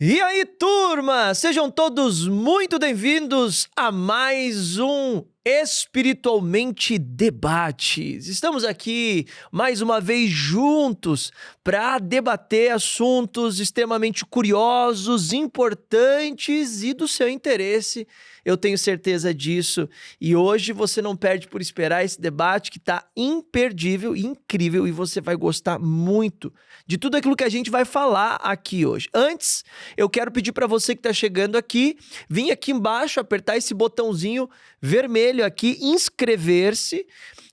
E aí, turma! Sejam todos muito bem-vindos a mais um Espiritualmente Debates. Estamos aqui mais uma vez juntos para debater assuntos extremamente curiosos, importantes e do seu interesse. Eu tenho certeza disso. E hoje você não perde por esperar esse debate que está imperdível, incrível, e você vai gostar muito de tudo aquilo que a gente vai falar aqui hoje. Antes, eu quero pedir para você que está chegando aqui, vir aqui embaixo, apertar esse botãozinho vermelho aqui, inscrever-se,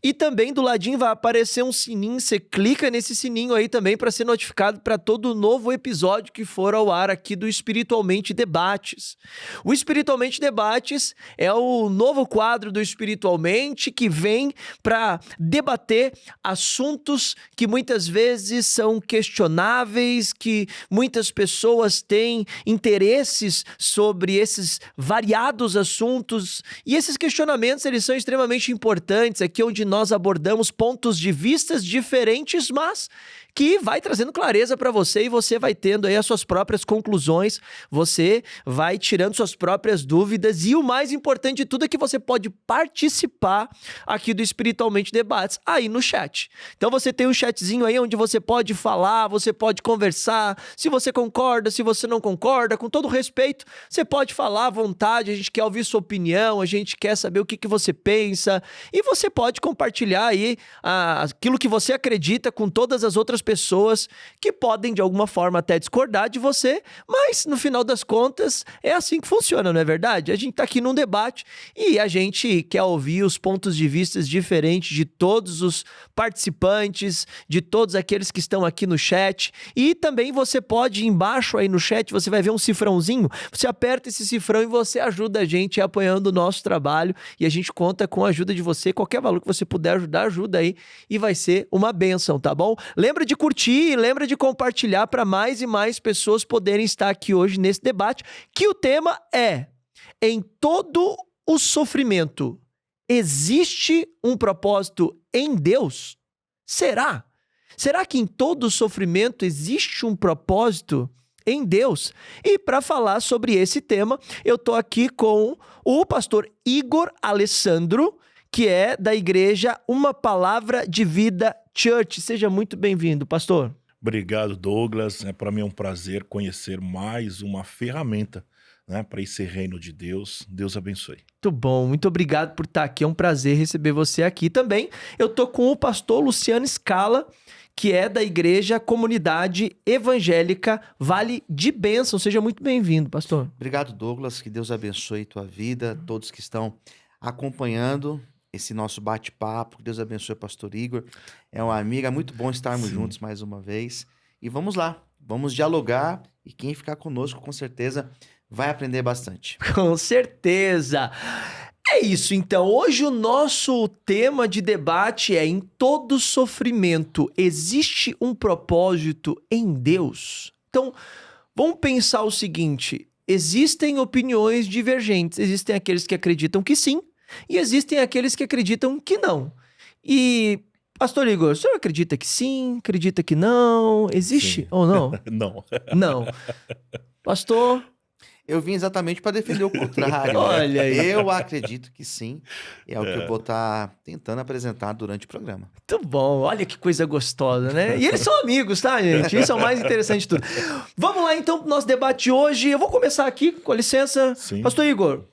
e também do ladinho vai aparecer um sininho, você clica nesse sininho aí também para ser notificado para todo novo episódio que for ao ar aqui do Espiritualmente Debates. O Espiritualmente Debates é o novo quadro do Espiritualmente que vem para debater assuntos que muitas vezes são questionáveis, que muitas pessoas têm interesses sobre esses variados assuntos, e esses questionamentos eles são extremamente importantes, aqui onde nós abordamos pontos de vistas diferentes, mas que vai trazendo clareza para você e você vai tendo aí as suas próprias conclusões, você vai tirando suas próprias dúvidas e o mais importante de tudo é que você pode participar aqui do Espiritualmente Debates aí no chat. Então você tem um chatzinho aí onde você pode falar, você pode conversar, se você concorda, se você não concorda, com todo respeito, você pode falar à vontade, a gente quer ouvir sua opinião, a gente quer saber o que você pensa e você pode compartilhar aí aquilo que você acredita com todas as outras pessoas que podem de alguma forma até discordar de você, mas no final das contas é assim que funciona, não é verdade? A gente tá aqui num debate e a gente quer ouvir os pontos de vista diferentes de todos os participantes, de todos aqueles que estão aqui no chat, e também você pode ir embaixo aí no chat, você vai ver um cifrãozinho, você aperta esse cifrão e você ajuda a gente apoiando o nosso trabalho e a gente conta com a ajuda de você, qualquer valor que você puder ajudar, ajuda aí e vai ser uma bênção, tá bom? Lembra de curtir e lembra de compartilhar para mais e mais pessoas poderem estar aqui hoje nesse debate, que o tema é: em todo o sofrimento, existe um propósito em Deus? Será? Será que em todo o sofrimento existe um propósito em Deus? E para falar sobre esse tema, eu tô aqui com o pastor Igor Alessandro, que é da igreja Uma Palavra de Vida Church. Seja muito bem-vindo, pastor. Obrigado, Douglas. Para mim é um prazer conhecer mais uma ferramenta, para esse reino de Deus. Deus abençoe. Muito bom, muito obrigado por estar aqui. É um prazer receber você aqui também. Eu tô com o pastor Luciano Scala, que é da igreja Comunidade Evangélica Vale de Bênção. Seja muito bem-vindo, pastor. Obrigado, Douglas. Que Deus abençoe tua vida, todos que estão acompanhando esse nosso bate-papo. Que Deus abençoe o pastor Igor. É uma amiga, é muito bom estarmos juntos mais uma vez. E vamos lá, vamos dialogar. E quem ficar conosco, com certeza, vai aprender bastante. Com certeza! É isso, então. Hoje o nosso tema de debate é: em todo sofrimento, existe um propósito em Deus? Então, vamos pensar o seguinte: existem opiniões divergentes. Existem aqueles que acreditam que sim, e existem aqueles que acreditam que não. E, pastor Igor, o senhor acredita que sim? Acredita que não? Existe ou não? Não. Não. Pastor? Eu vim exatamente para defender o contrário. Olha aí. Eu acredito que sim. É o que eu vou estar tentando apresentar durante o programa. Muito bom, olha que coisa gostosa, né? E eles são amigos, tá, gente? Isso é o mais interessante de tudo. Vamos lá, então, pro nosso debate hoje. Eu vou começar aqui, com licença. Sim. Pastor Igor,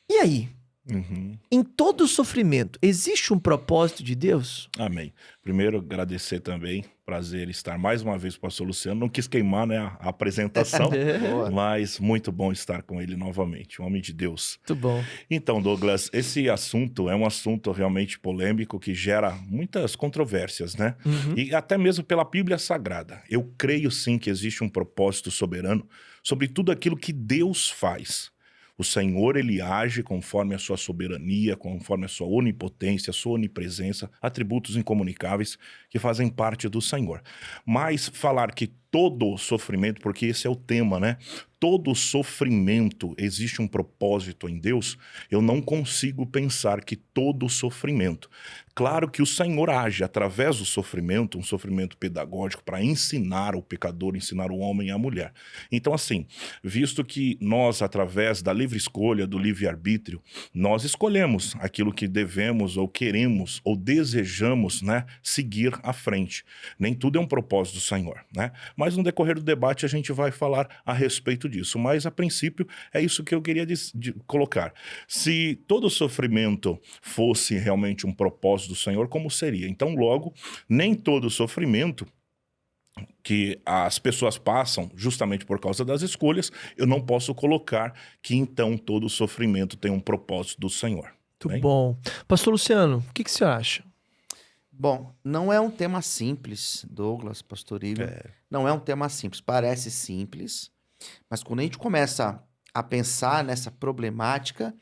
e aí? Uhum. Em todo sofrimento, existe um propósito de Deus? Amém. Primeiro, agradecer também. Prazer estar mais uma vez com o pastor Luciano. Não quis queimar, a apresentação, mas muito bom estar com ele novamente. Um homem de Deus. Muito bom. Então, Douglas, esse assunto é um assunto realmente polêmico que gera muitas controvérsias, né? Uhum. E até mesmo pela Bíblia Sagrada. Eu creio sim que existe um propósito soberano sobre tudo aquilo que Deus faz. O Senhor, ele age conforme a sua soberania, conforme a sua onipotência, a sua onipresença, atributos incomunicáveis que fazem parte do Senhor. Mas falar que todo sofrimento, porque esse é o tema, né? Todo sofrimento, existe um propósito em Deus, eu não consigo pensar que todo sofrimento. Claro que o Senhor age através do sofrimento, um sofrimento pedagógico para ensinar o pecador, ensinar o homem e a mulher. Então, assim, visto que nós, através da livre escolha, do livre-arbítrio, nós escolhemos aquilo que devemos ou queremos ou desejamos, né, seguir à frente. Nem tudo é um propósito do Senhor, né? Mas no decorrer do debate a gente vai falar a respeito disso. Mas, a princípio, é isso que eu queria colocar. Se todo sofrimento fosse realmente um propósito do Senhor, como seria? Então, logo, nem todo sofrimento que as pessoas passam justamente por causa das escolhas, eu não posso colocar que então todo sofrimento tem um propósito do Senhor. Muito Bem? bom. Pastor Luciano, o que você acha? Bom, não é um tema simples, Douglas, Pastor Igor. Não é um tema simples. Parece simples, mas quando a gente começa a pensar nessa problemática,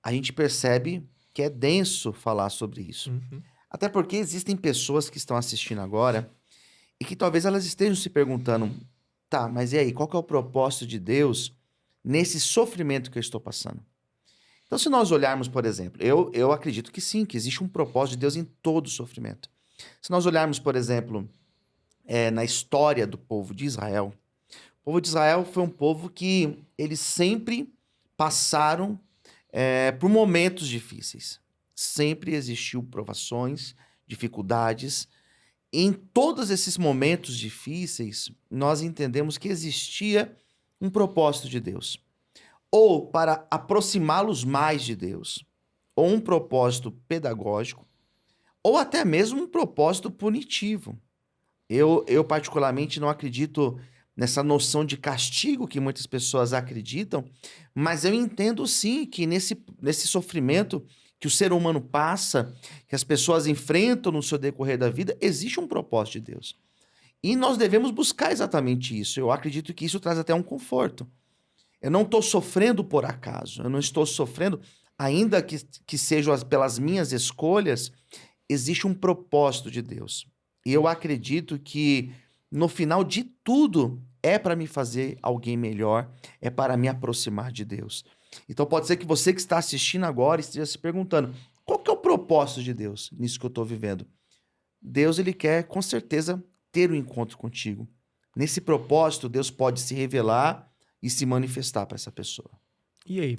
a gente percebe que é denso falar sobre isso. Até porque existem pessoas que estão assistindo agora e que talvez elas estejam se perguntando, tá, mas e aí, qual que é o propósito de Deus nesse sofrimento que eu estou passando? Então, se nós olharmos, por exemplo, eu acredito que sim, que existe um propósito de Deus em todo sofrimento. Se nós olharmos, por exemplo, na história do povo de Israel, o povo de Israel foi um povo que eles sempre passaram por momentos difíceis. Sempre existiu provações, dificuldades. Em todos esses momentos difíceis, nós entendemos que existia um propósito de Deus. Ou para aproximá-los mais de Deus, ou um propósito pedagógico, ou até mesmo um propósito punitivo. Eu particularmente não acredito nessa noção de castigo que muitas pessoas acreditam, mas eu entendo sim que nesse sofrimento que o ser humano passa, que as pessoas enfrentam no seu decorrer da vida, existe um propósito de Deus. E nós devemos buscar exatamente isso. Eu acredito que isso traz até um conforto. Eu não estou sofrendo por acaso, eu não estou sofrendo, ainda que sejam pelas minhas escolhas, existe um propósito de Deus. E eu acredito que no final de tudo é para me fazer alguém melhor, é para me aproximar de Deus. Então pode ser que você que está assistindo agora esteja se perguntando, qual que é o propósito de Deus nisso que eu estou vivendo? Deus, ele quer com certeza ter um encontro contigo. Nesse propósito, Deus pode se revelar e se manifestar para essa pessoa. E aí?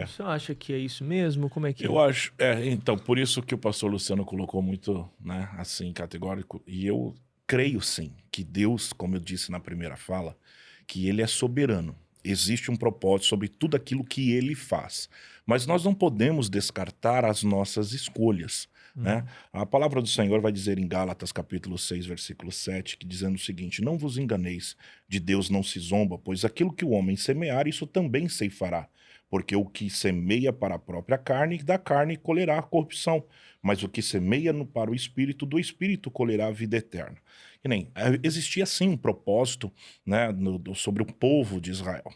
Você acha que é isso mesmo? Como é que Eu acho, então, por isso que o pastor Luciano colocou muito, né, assim, categórico, e eu creio sim, que Deus, como eu disse na primeira fala, que ele é soberano. Existe um propósito sobre tudo aquilo que ele faz. Mas nós não podemos descartar as nossas escolhas, né? A palavra do Senhor vai dizer em Gálatas capítulo 6, versículo 7, que dizendo o seguinte, não vos enganeis, de Deus não se zomba, pois aquilo que o homem semear, isso também ceifará. Porque o que semeia para a própria carne, da carne colherá a corrupção. Mas o que semeia para o Espírito, do Espírito colherá a vida eterna. E nem existia sim um propósito, né, sobre o povo de Israel.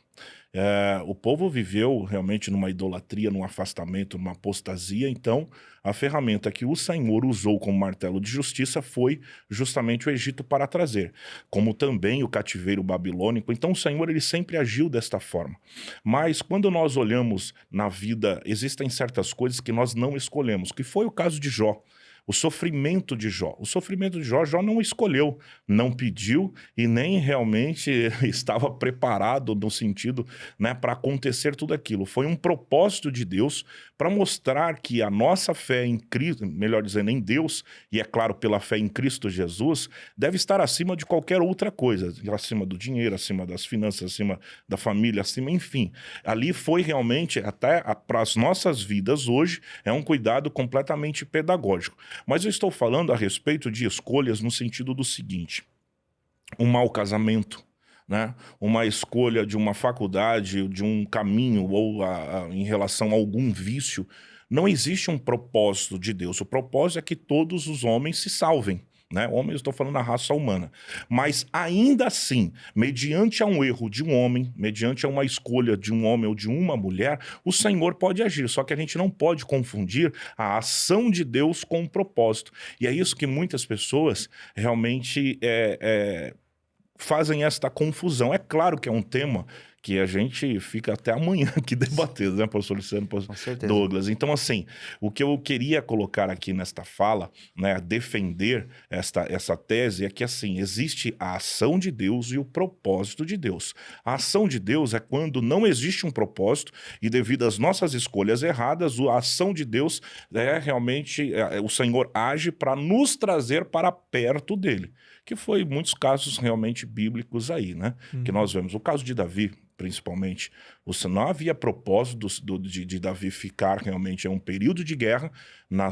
O povo viveu realmente numa idolatria, num afastamento, numa apostasia. Então, a ferramenta que o Senhor usou como martelo de justiça foi justamente o Egito para trazer, como também o cativeiro babilônico. Então, o Senhor ele sempre agiu desta forma. Mas quando nós olhamos na vida, existem certas coisas que nós não escolhemos, que foi o caso de Jó. O sofrimento de Jó. O sofrimento de Jó, Jó não escolheu, não pediu e nem realmente estava preparado no sentido, né, para acontecer tudo aquilo. Foi um propósito de Deus para mostrar que a nossa fé em Cristo, melhor dizendo, em Deus, e é claro, pela fé em Cristo Jesus, deve estar acima de qualquer outra coisa, acima do dinheiro, acima das finanças, acima da família, acima, enfim. Ali foi realmente, até para as nossas vidas hoje, é um cuidado completamente pedagógico. Mas eu estou falando a respeito de escolhas no sentido do seguinte, um mau casamento, né? Uma escolha de uma faculdade, de um caminho ou em relação a algum vício, não existe um propósito de Deus. O propósito é que todos os homens se salvem. Né? Homem, eu estou falando da raça humana. Mas ainda assim, mediante a um erro de um homem, mediante a uma escolha de um homem ou de uma mulher, o Senhor pode agir. Só que a gente não pode confundir a ação de Deus com o propósito. E é isso que muitas pessoas realmente fazem esta confusão. É claro que é um tema que a gente fica até amanhã aqui debatendo, né, pastor Luciano, pastor Com certeza. Douglas. Então, assim, o que eu queria colocar aqui nesta fala, né, defender essa tese é que, assim, existe a ação de Deus e o propósito de Deus. A ação de Deus é quando não existe um propósito e devido às nossas escolhas erradas, a ação de Deus é realmente, o Senhor age para nos trazer para perto dele, que foi muitos casos realmente bíblicos aí, né, que nós vemos. O caso de Davi, principalmente, não havia propósito de Davi ficar realmente em um período de guerra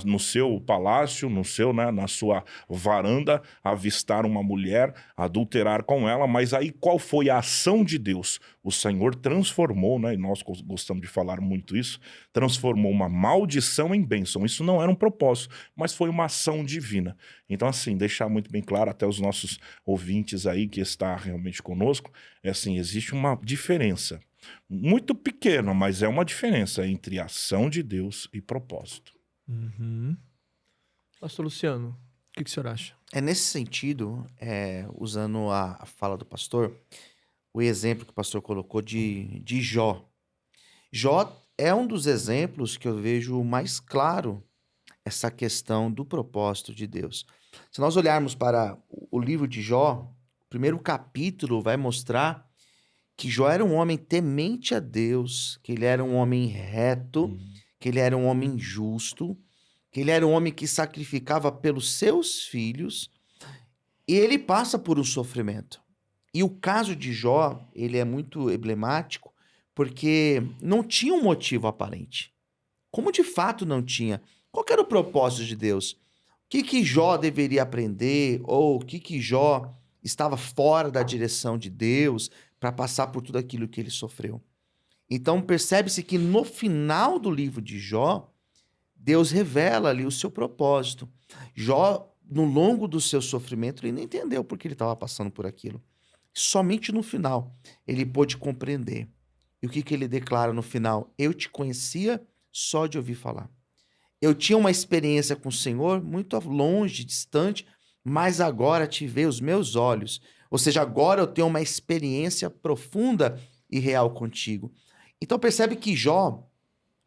no seu palácio, né, na sua varanda, avistar uma mulher, adulterar com ela, mas aí qual foi a ação de Deus? O Senhor transformou, né, e nós gostamos de falar muito isso, transformou uma maldição em bênção. Isso não era um propósito, mas foi uma ação divina. Então, assim, deixar muito bem claro até os nossos ouvintes aí que está realmente conosco, é assim, existe uma diferença, muito pequena, mas é uma diferença entre ação de Deus e propósito. Uhum. Pastor Luciano, o que o senhor acha? É nesse sentido, usando a fala do pastor, o exemplo que o pastor colocou de Jó. Jó é um dos exemplos que eu vejo mais claro essa questão do propósito de Deus. Se nós olharmos para o livro de Jó, o primeiro capítulo vai mostrar que Jó era um homem temente a Deus, que ele era um homem reto, que ele era um homem justo, que ele era um homem que sacrificava pelos seus filhos, e ele passa por um sofrimento. E o caso de Jó, ele é muito emblemático, porque não tinha um motivo aparente. Como de fato não tinha. Qual que era o propósito de Deus? O que Jó deveria aprender? Ou o que Jó estava fora da direção de Deus para passar por tudo aquilo que ele sofreu? Então percebe-se que no final do livro de Jó, Deus revela ali o seu propósito. Jó, no longo do seu sofrimento, ele não entendeu por que ele estava passando por aquilo. Somente no final ele pôde compreender. E o que ele declara no final? Eu te conhecia só de ouvir falar. Eu tinha uma experiência com o Senhor muito longe, distante, mas agora te vê os meus olhos. Ou seja, agora eu tenho uma experiência profunda e real contigo. Então percebe que Jó,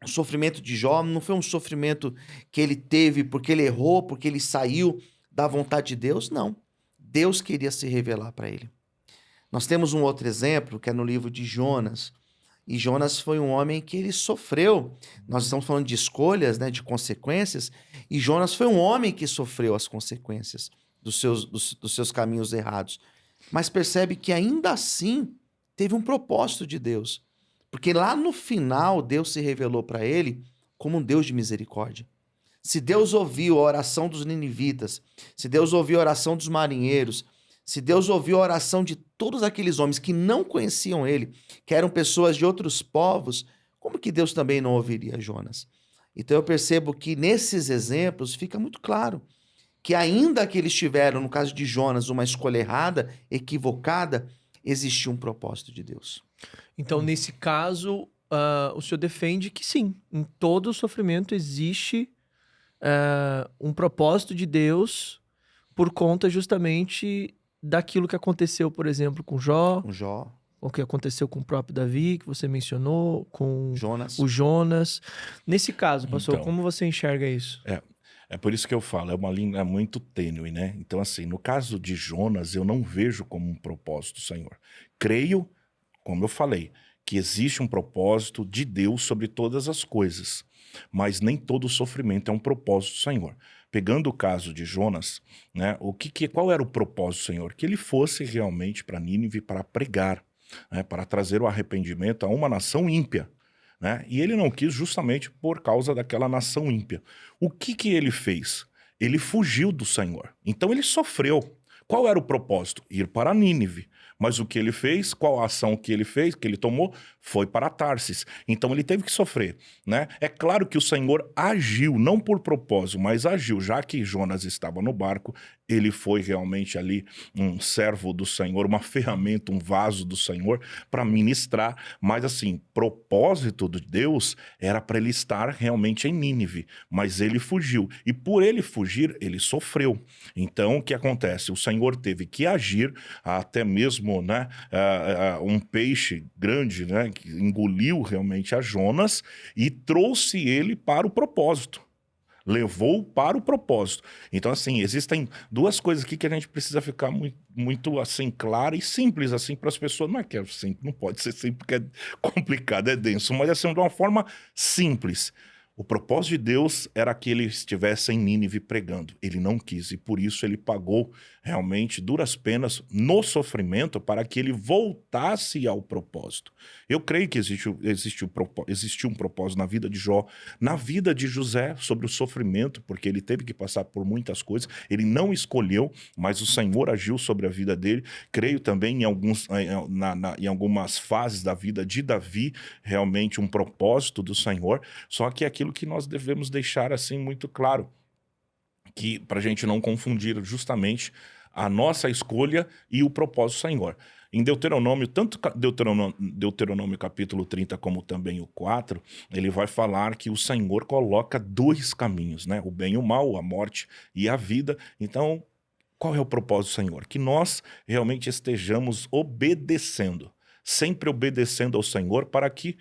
o sofrimento de Jó não foi um sofrimento que ele teve porque ele errou, porque ele saiu da vontade de Deus, não. Deus queria se revelar para ele. Nós temos um outro exemplo que é no livro de Jonas. E Jonas foi um homem que ele sofreu. Nós estamos falando de escolhas, né, de consequências. E Jonas foi um homem que sofreu as consequências dos seus caminhos errados. Mas percebe que ainda assim teve um propósito de Deus. Porque lá no final Deus se revelou para ele como um Deus de misericórdia. Se Deus ouviu a oração dos ninivitas, se Deus ouviu a oração dos marinheiros, se Deus ouviu a oração de todos aqueles homens que não conheciam ele, que eram pessoas de outros povos, como que Deus também não ouviria Jonas? Então eu percebo que nesses exemplos fica muito claro que ainda que eles tiveram, no caso de Jonas, uma escolha errada, equivocada, existia um propósito de Deus. Então, nesse caso, o senhor defende que sim, em todo sofrimento existe um propósito de Deus por conta justamente daquilo que aconteceu, por exemplo, com Jó, o que aconteceu com o próprio Davi, que você mencionou, com o Jonas. Nesse caso, pastor, Então, como você enxerga isso? É por isso que eu falo, é uma linha muito tênue, né? Então, assim, no caso de Jonas, eu não vejo como um propósito do Senhor. Creio, como eu falei, que existe um propósito de Deus sobre todas as coisas, mas nem todo sofrimento é um propósito do Senhor. Pegando o caso de Jonas, né, qual era o propósito do Senhor? Que ele fosse realmente para Nínive para pregar, né, para trazer o arrependimento a uma nação ímpia. Né? E ele não quis justamente por causa daquela nação ímpia. O que ele fez? Ele fugiu do Senhor. Então ele sofreu. Qual era o propósito? Ir para Nínive. Mas o que ele fez, qual a ação que ele fez, que ele tomou, foi para Tarsis. Então ele teve que sofrer, né? É claro que o Senhor agiu, não por propósito, mas agiu. Já que Jonas estava no barco, ele foi realmente ali um servo do Senhor, uma ferramenta, um vaso do Senhor para ministrar. Mas assim, propósito de Deus era para ele estar realmente em Nínive. Mas ele fugiu. E por ele fugir, ele sofreu. Então o que acontece? O Senhor Senhor teve que agir, até mesmo, né, um peixe grande, né, que engoliu realmente a Jonas e trouxe ele para o propósito. Levou para o propósito. Então, assim, existem duas coisas aqui que a gente precisa ficar muito, muito assim, clara e simples, assim, para as pessoas. Não é que é simples, não pode ser simples, porque é complicado, é denso, mas assim, de uma forma simples. O propósito de Deus era que ele estivesse em Nínive pregando. Ele não quis, e por isso ele pagou realmente duras penas no sofrimento para que ele voltasse ao propósito. Eu creio que existiu um propósito na vida de Jó, na vida de José, sobre o sofrimento, porque ele teve que passar por muitas coisas. Ele não escolheu, mas o Senhor agiu sobre a vida dele. Creio também em algumas fases da vida de Davi, realmente um propósito do Senhor. Só que aquilo que nós devemos deixar assim muito claro, que para a gente não confundir justamente a nossa escolha e o propósito do Senhor. Em Deuteronômio, tanto Deuteronômio capítulo 30 como também o 4, ele vai falar que o Senhor coloca dois caminhos, né? O bem e o mal, a morte e a vida. Então, qual é o propósito do Senhor? Que nós realmente estejamos obedecendo, sempre obedecendo ao Senhor, para que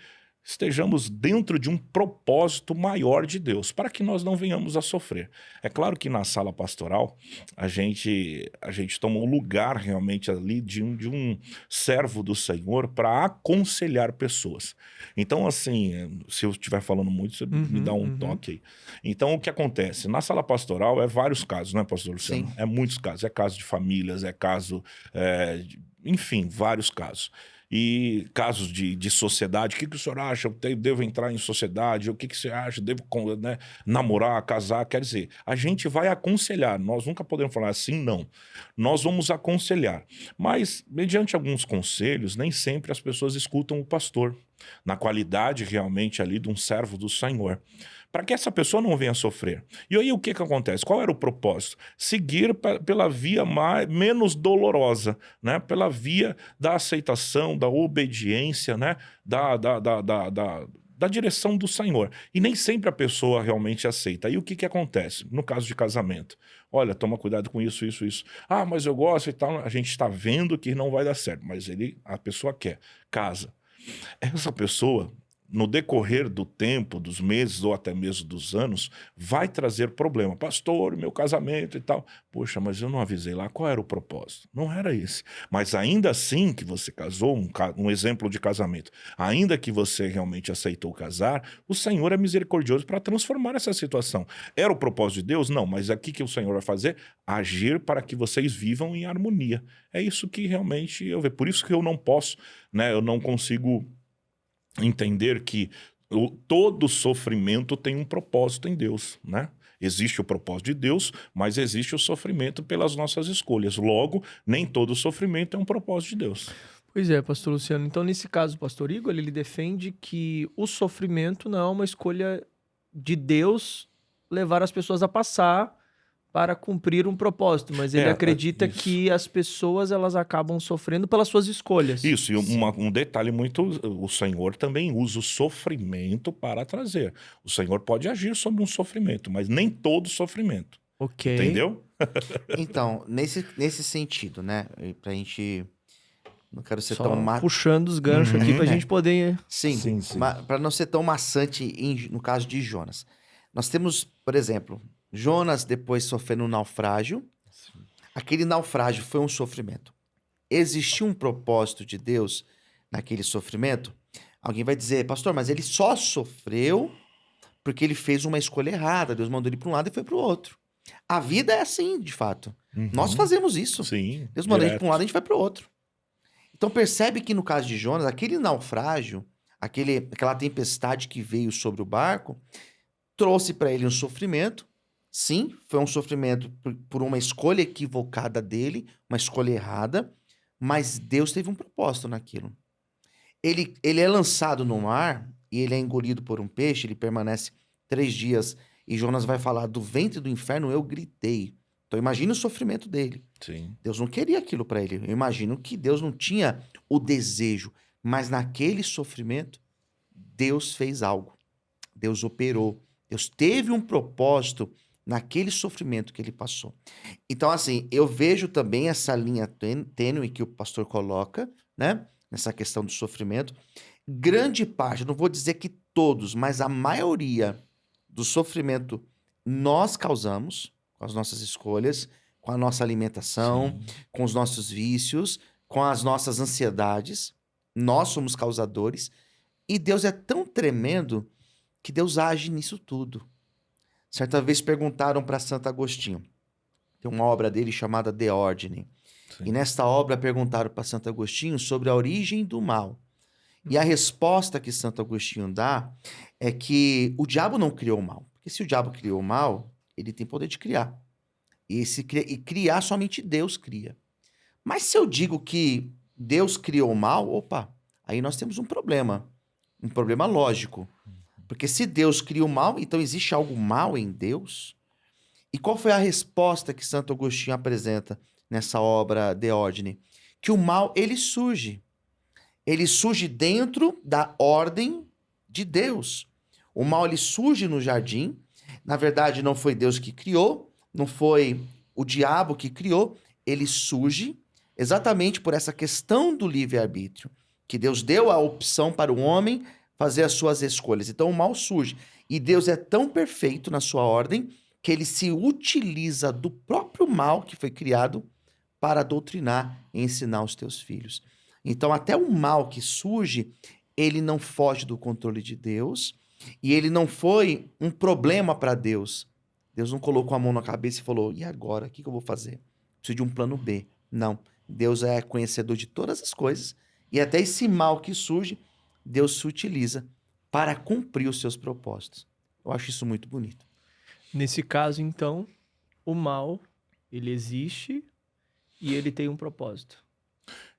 estejamos dentro de um propósito maior de Deus, para que nós não venhamos a sofrer. É claro que na sala pastoral a gente toma o lugar realmente ali de um servo do Senhor para aconselhar pessoas. Então, assim, se eu estiver falando muito, você me dá um toque aí. Então, o que acontece? Na sala pastoral é vários casos, né, pastor Luciano? Sim. É muitos casos. É caso de famílias, é caso... enfim, vários casos. E casos de sociedade, o que o senhor acha? Eu devo entrar em sociedade? O que você acha? Devo, né, namorar, casar? Quer dizer, a gente vai aconselhar. Nós nunca podemos falar assim, não. Nós vamos aconselhar. Mas, mediante alguns conselhos, nem sempre as pessoas escutam o pastor, na qualidade realmente ali de um servo do Senhor, para que essa pessoa não venha sofrer. E aí o que acontece? Qual era o propósito? Seguir pela via menos dolorosa, né? Pela via da aceitação, da obediência, né? Da direção do Senhor. E nem sempre a pessoa realmente aceita. Aí o que acontece? No caso de casamento. Olha, toma cuidado com isso, isso, isso. Ah, mas eu gosto e tal. A gente está vendo que não vai dar certo, mas a pessoa quer. Casa. Essa pessoa, no decorrer do tempo, dos meses ou até mesmo dos anos, vai trazer problema. Pastor, meu casamento e tal. Poxa, mas eu não avisei lá qual era o propósito. Não era esse. Mas ainda assim que você casou, um exemplo de casamento, ainda que você realmente aceitou casar, o Senhor é misericordioso para transformar essa situação. Era o propósito de Deus? Não, mas aqui que o Senhor vai fazer? Agir para que vocês vivam em harmonia. É isso que realmente eu vejo. Por isso que eu não posso, né, eu não consigo entender que todo sofrimento tem um propósito em Deus, né? Existe o propósito de Deus, mas existe o sofrimento pelas nossas escolhas. Logo, nem todo sofrimento é um propósito de Deus. Pois é, pastor Luciano. Então, nesse caso, o pastor Igor, ele defende que o sofrimento não é uma escolha de Deus levar as pessoas a passar para cumprir um propósito, mas ele acredita isso. que as pessoas elas acabam sofrendo pelas suas escolhas. Isso, e um detalhe muito, o Senhor também usa o sofrimento para trazer. O Senhor pode agir sobre um sofrimento, mas nem todo sofrimento. Ok. Entendeu? Então, nesse sentido, né? Pra gente... Não quero ser Só tão... puxando os ganchos aqui pra gente poder... Sim, Sim. para não ser tão maçante no caso de Jonas. Nós temos, por exemplo, Jonas depois sofrendo um naufrágio. Aquele naufrágio foi um sofrimento. Existiu um propósito de Deus naquele sofrimento? Alguém vai dizer, pastor, mas ele só sofreu porque ele fez uma escolha errada. Deus mandou ele para um lado e foi para o outro. A vida é assim, de fato. Nós fazemos isso. Sim. Deus manda a gente direto. para um lado e a gente vai para o outro. Então percebe que no caso de Jonas, aquele naufrágio, aquela tempestade que veio sobre o barco, trouxe para ele um sofrimento. Sim, foi um sofrimento por uma escolha equivocada dele, uma escolha errada, mas Deus teve um propósito naquilo. Ele é lançado no mar e ele é engolido por um peixe, ele permanece 3 dias e Jonas vai falar, do ventre do inferno eu gritei. Então imagina o sofrimento dele. Sim. Deus não queria aquilo para ele. Eu imagino que Deus não tinha o desejo, mas naquele sofrimento, Deus fez algo. Deus operou. Deus teve um propósito naquele sofrimento que ele passou. Então, assim, eu vejo também essa linha tênue que o pastor coloca, né? Nessa questão do sofrimento. Grande parte, não vou dizer que todos, mas a maioria do sofrimento nós causamos com as nossas escolhas, com a nossa alimentação, Sim. com os nossos vícios, com as nossas ansiedades. Nós somos causadores. E Deus é tão tremendo que Deus age nisso tudo. Certa vez perguntaram para Santo Agostinho. Tem uma obra dele chamada De Ordine. Sim. E nesta obra perguntaram para Santo Agostinho sobre a origem do mal. E a resposta que Santo Agostinho dá é que o diabo não criou o mal. Porque se o diabo criou o mal, ele tem poder de criar. E criar somente Deus cria. Mas se eu digo que Deus criou o mal, opa, aí nós temos um problema. Um problema lógico. Porque se Deus cria o mal, então existe algo mal em Deus? E qual foi a resposta que Santo Agostinho apresenta nessa obra De Ordine? Que o mal, ele surge. Ele surge dentro da ordem de Deus. O mal, ele surge no jardim. Na verdade, não foi Deus que criou, não foi o diabo que criou. Ele surge exatamente por essa questão do livre-arbítrio, que Deus deu a opção para o homem fazer as suas escolhas. Então, o mal surge. E Deus é tão perfeito na sua ordem que ele se utiliza do próprio mal que foi criado para doutrinar e ensinar os teus filhos. Então, até o mal que surge, ele não foge do controle de Deus e ele não foi um problema para Deus. Deus não colocou a mão na cabeça e falou, e agora? O que eu vou fazer? Preciso de um plano B. Não. Deus é conhecedor de todas as coisas e até esse mal que surge, Deus se utiliza para cumprir os seus propósitos. Eu acho isso muito bonito. Nesse caso, então, o mal, ele existe e ele tem um propósito.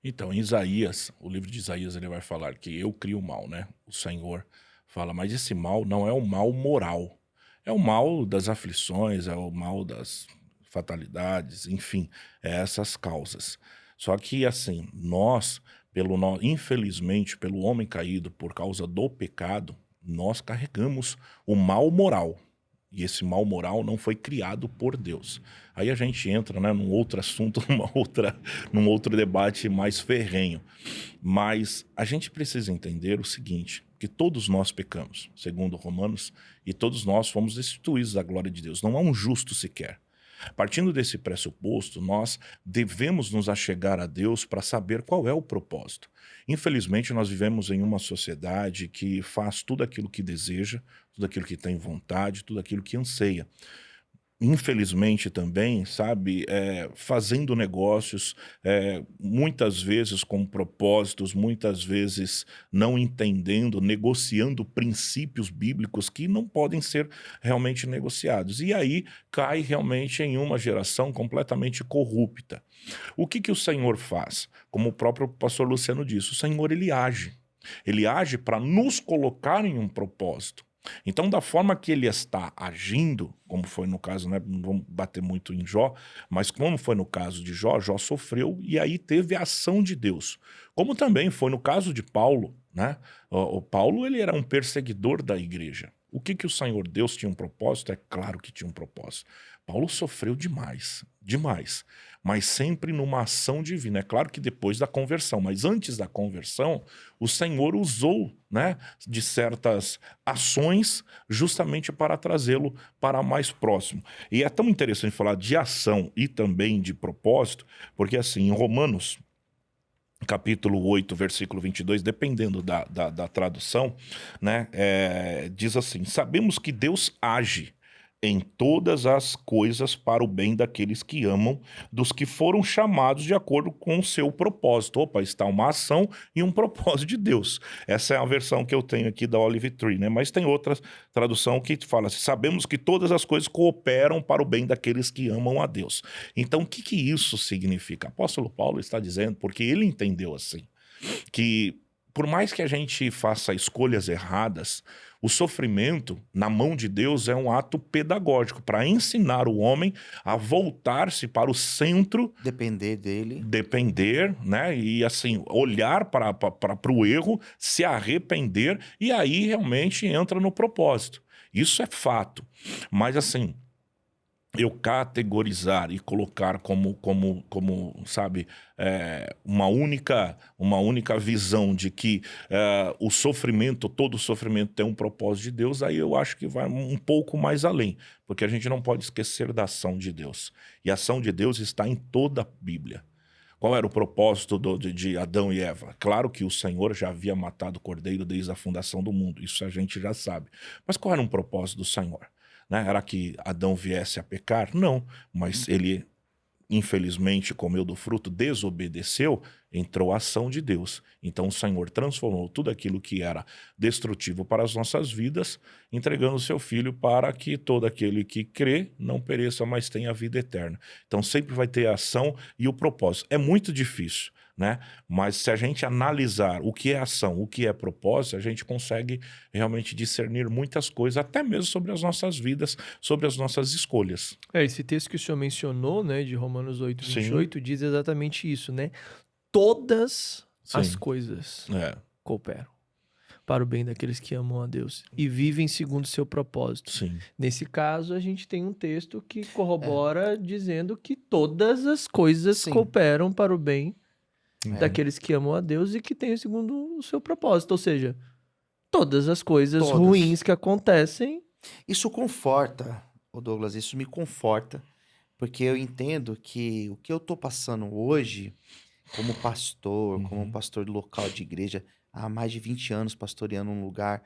Então, em Isaías, o livro de Isaías, ele vai falar que eu crio o mal, né? O Senhor fala, mas esse mal não é o mal moral. É o mal das aflições, é o mal das fatalidades, enfim, é essas causas. Só que, assim, nós, infelizmente, pelo homem caído, por causa do pecado, nós carregamos o mal moral. E esse mal moral não foi criado por Deus. Aí a gente entra, né, num outro assunto, num outro debate mais ferrenho. Mas a gente precisa entender o seguinte, que todos nós pecamos, segundo Romanos, e todos nós fomos destituídos da glória de Deus. Não há um justo sequer. Partindo desse pressuposto, nós devemos nos achegar a Deus para saber qual é o propósito. Infelizmente, nós vivemos em uma sociedade que faz tudo aquilo que deseja, tudo aquilo que tem vontade, tudo aquilo que anseia. Infelizmente também, sabe, fazendo negócios, muitas vezes com propósitos, muitas vezes não entendendo, negociando princípios bíblicos que não podem ser realmente negociados. E aí cai realmente em uma geração completamente corrupta. O que o Senhor faz? Como o próprio pastor Luciano disse, o Senhor ele age. Ele age para nos colocar em um propósito. Então, da forma que ele está agindo, como foi no caso, né, não vamos bater muito em Jó, mas como foi no caso de Jó, Jó sofreu e aí teve a ação de Deus. Como também foi no caso de Paulo, né? O Paulo ele era um perseguidor da igreja. O que o Senhor Deus tinha um propósito? É claro que tinha um propósito. Paulo sofreu demais, demais, mas sempre numa ação divina. É claro que depois da conversão, mas antes da conversão, o Senhor usou, né, de certas ações justamente para trazê-lo para mais próximo. E é tão interessante falar de ação e também de propósito, porque assim, em Romanos, capítulo 8, versículo 22, dependendo da tradução, né, diz assim, sabemos que Deus age em todas as coisas para o bem daqueles que amam, dos que foram chamados de acordo com o seu propósito. Opa, está uma ação e um propósito de Deus. Essa é a versão que eu tenho aqui da Olive Tree, né? Mas tem outra tradução que fala assim, sabemos que todas as coisas cooperam para o bem daqueles que amam a Deus. Então, o que isso significa? O apóstolo Paulo está dizendo, porque ele entendeu assim, que por mais que a gente faça escolhas erradas, o sofrimento na mão de Deus é um ato pedagógico para ensinar o homem a voltar-se para o centro. Depender dele. Depender, né? E assim, olhar para o erro, se arrepender e aí realmente entra no propósito. Isso é fato. Mas assim, eu categorizar e colocar como sabe, uma única visão de que o sofrimento, todo sofrimento tem um propósito de Deus, aí eu acho que vai um pouco mais além, porque a gente não pode esquecer da ação de Deus. E a ação de Deus está em toda a Bíblia. Qual era o propósito de Adão e Eva? Claro que o Senhor já havia matado o cordeiro desde a fundação do mundo, isso a gente já sabe. Mas qual era o propósito do Senhor? Né? Era que Adão viesse a pecar? Não, mas ele, infelizmente, comeu do fruto, desobedeceu, entrou a ação de Deus. Então o Senhor transformou tudo aquilo que era destrutivo para as nossas vidas, entregando o seu Filho para que todo aquele que crê não pereça, mas tenha vida eterna. Então sempre vai ter a ação e o propósito. É muito difícil, né? Mas se a gente analisar o que é ação, o que é propósito, a gente consegue realmente discernir muitas coisas, até mesmo sobre as nossas vidas, sobre as nossas escolhas. Esse texto que o senhor mencionou, né, de Romanos 8, Sim. 28, diz exatamente isso, né? Todas as Sim. coisas É, cooperam para o bem daqueles que amam a Deus e vivem segundo o seu propósito. sim. Nesse caso, a gente tem um texto que corrobora dizendo que todas as coisas Sim. cooperam para o bem É. daqueles que amam a Deus e que têm segundo o seu propósito. Ou seja, todas as coisas Todas. ruins que acontecem. Isso conforta, ô Douglas, isso me conforta, porque eu entendo que o que eu tô passando hoje, como pastor, como Uhum. pastor local de igreja, há mais de 20 anos pastoreando um lugar,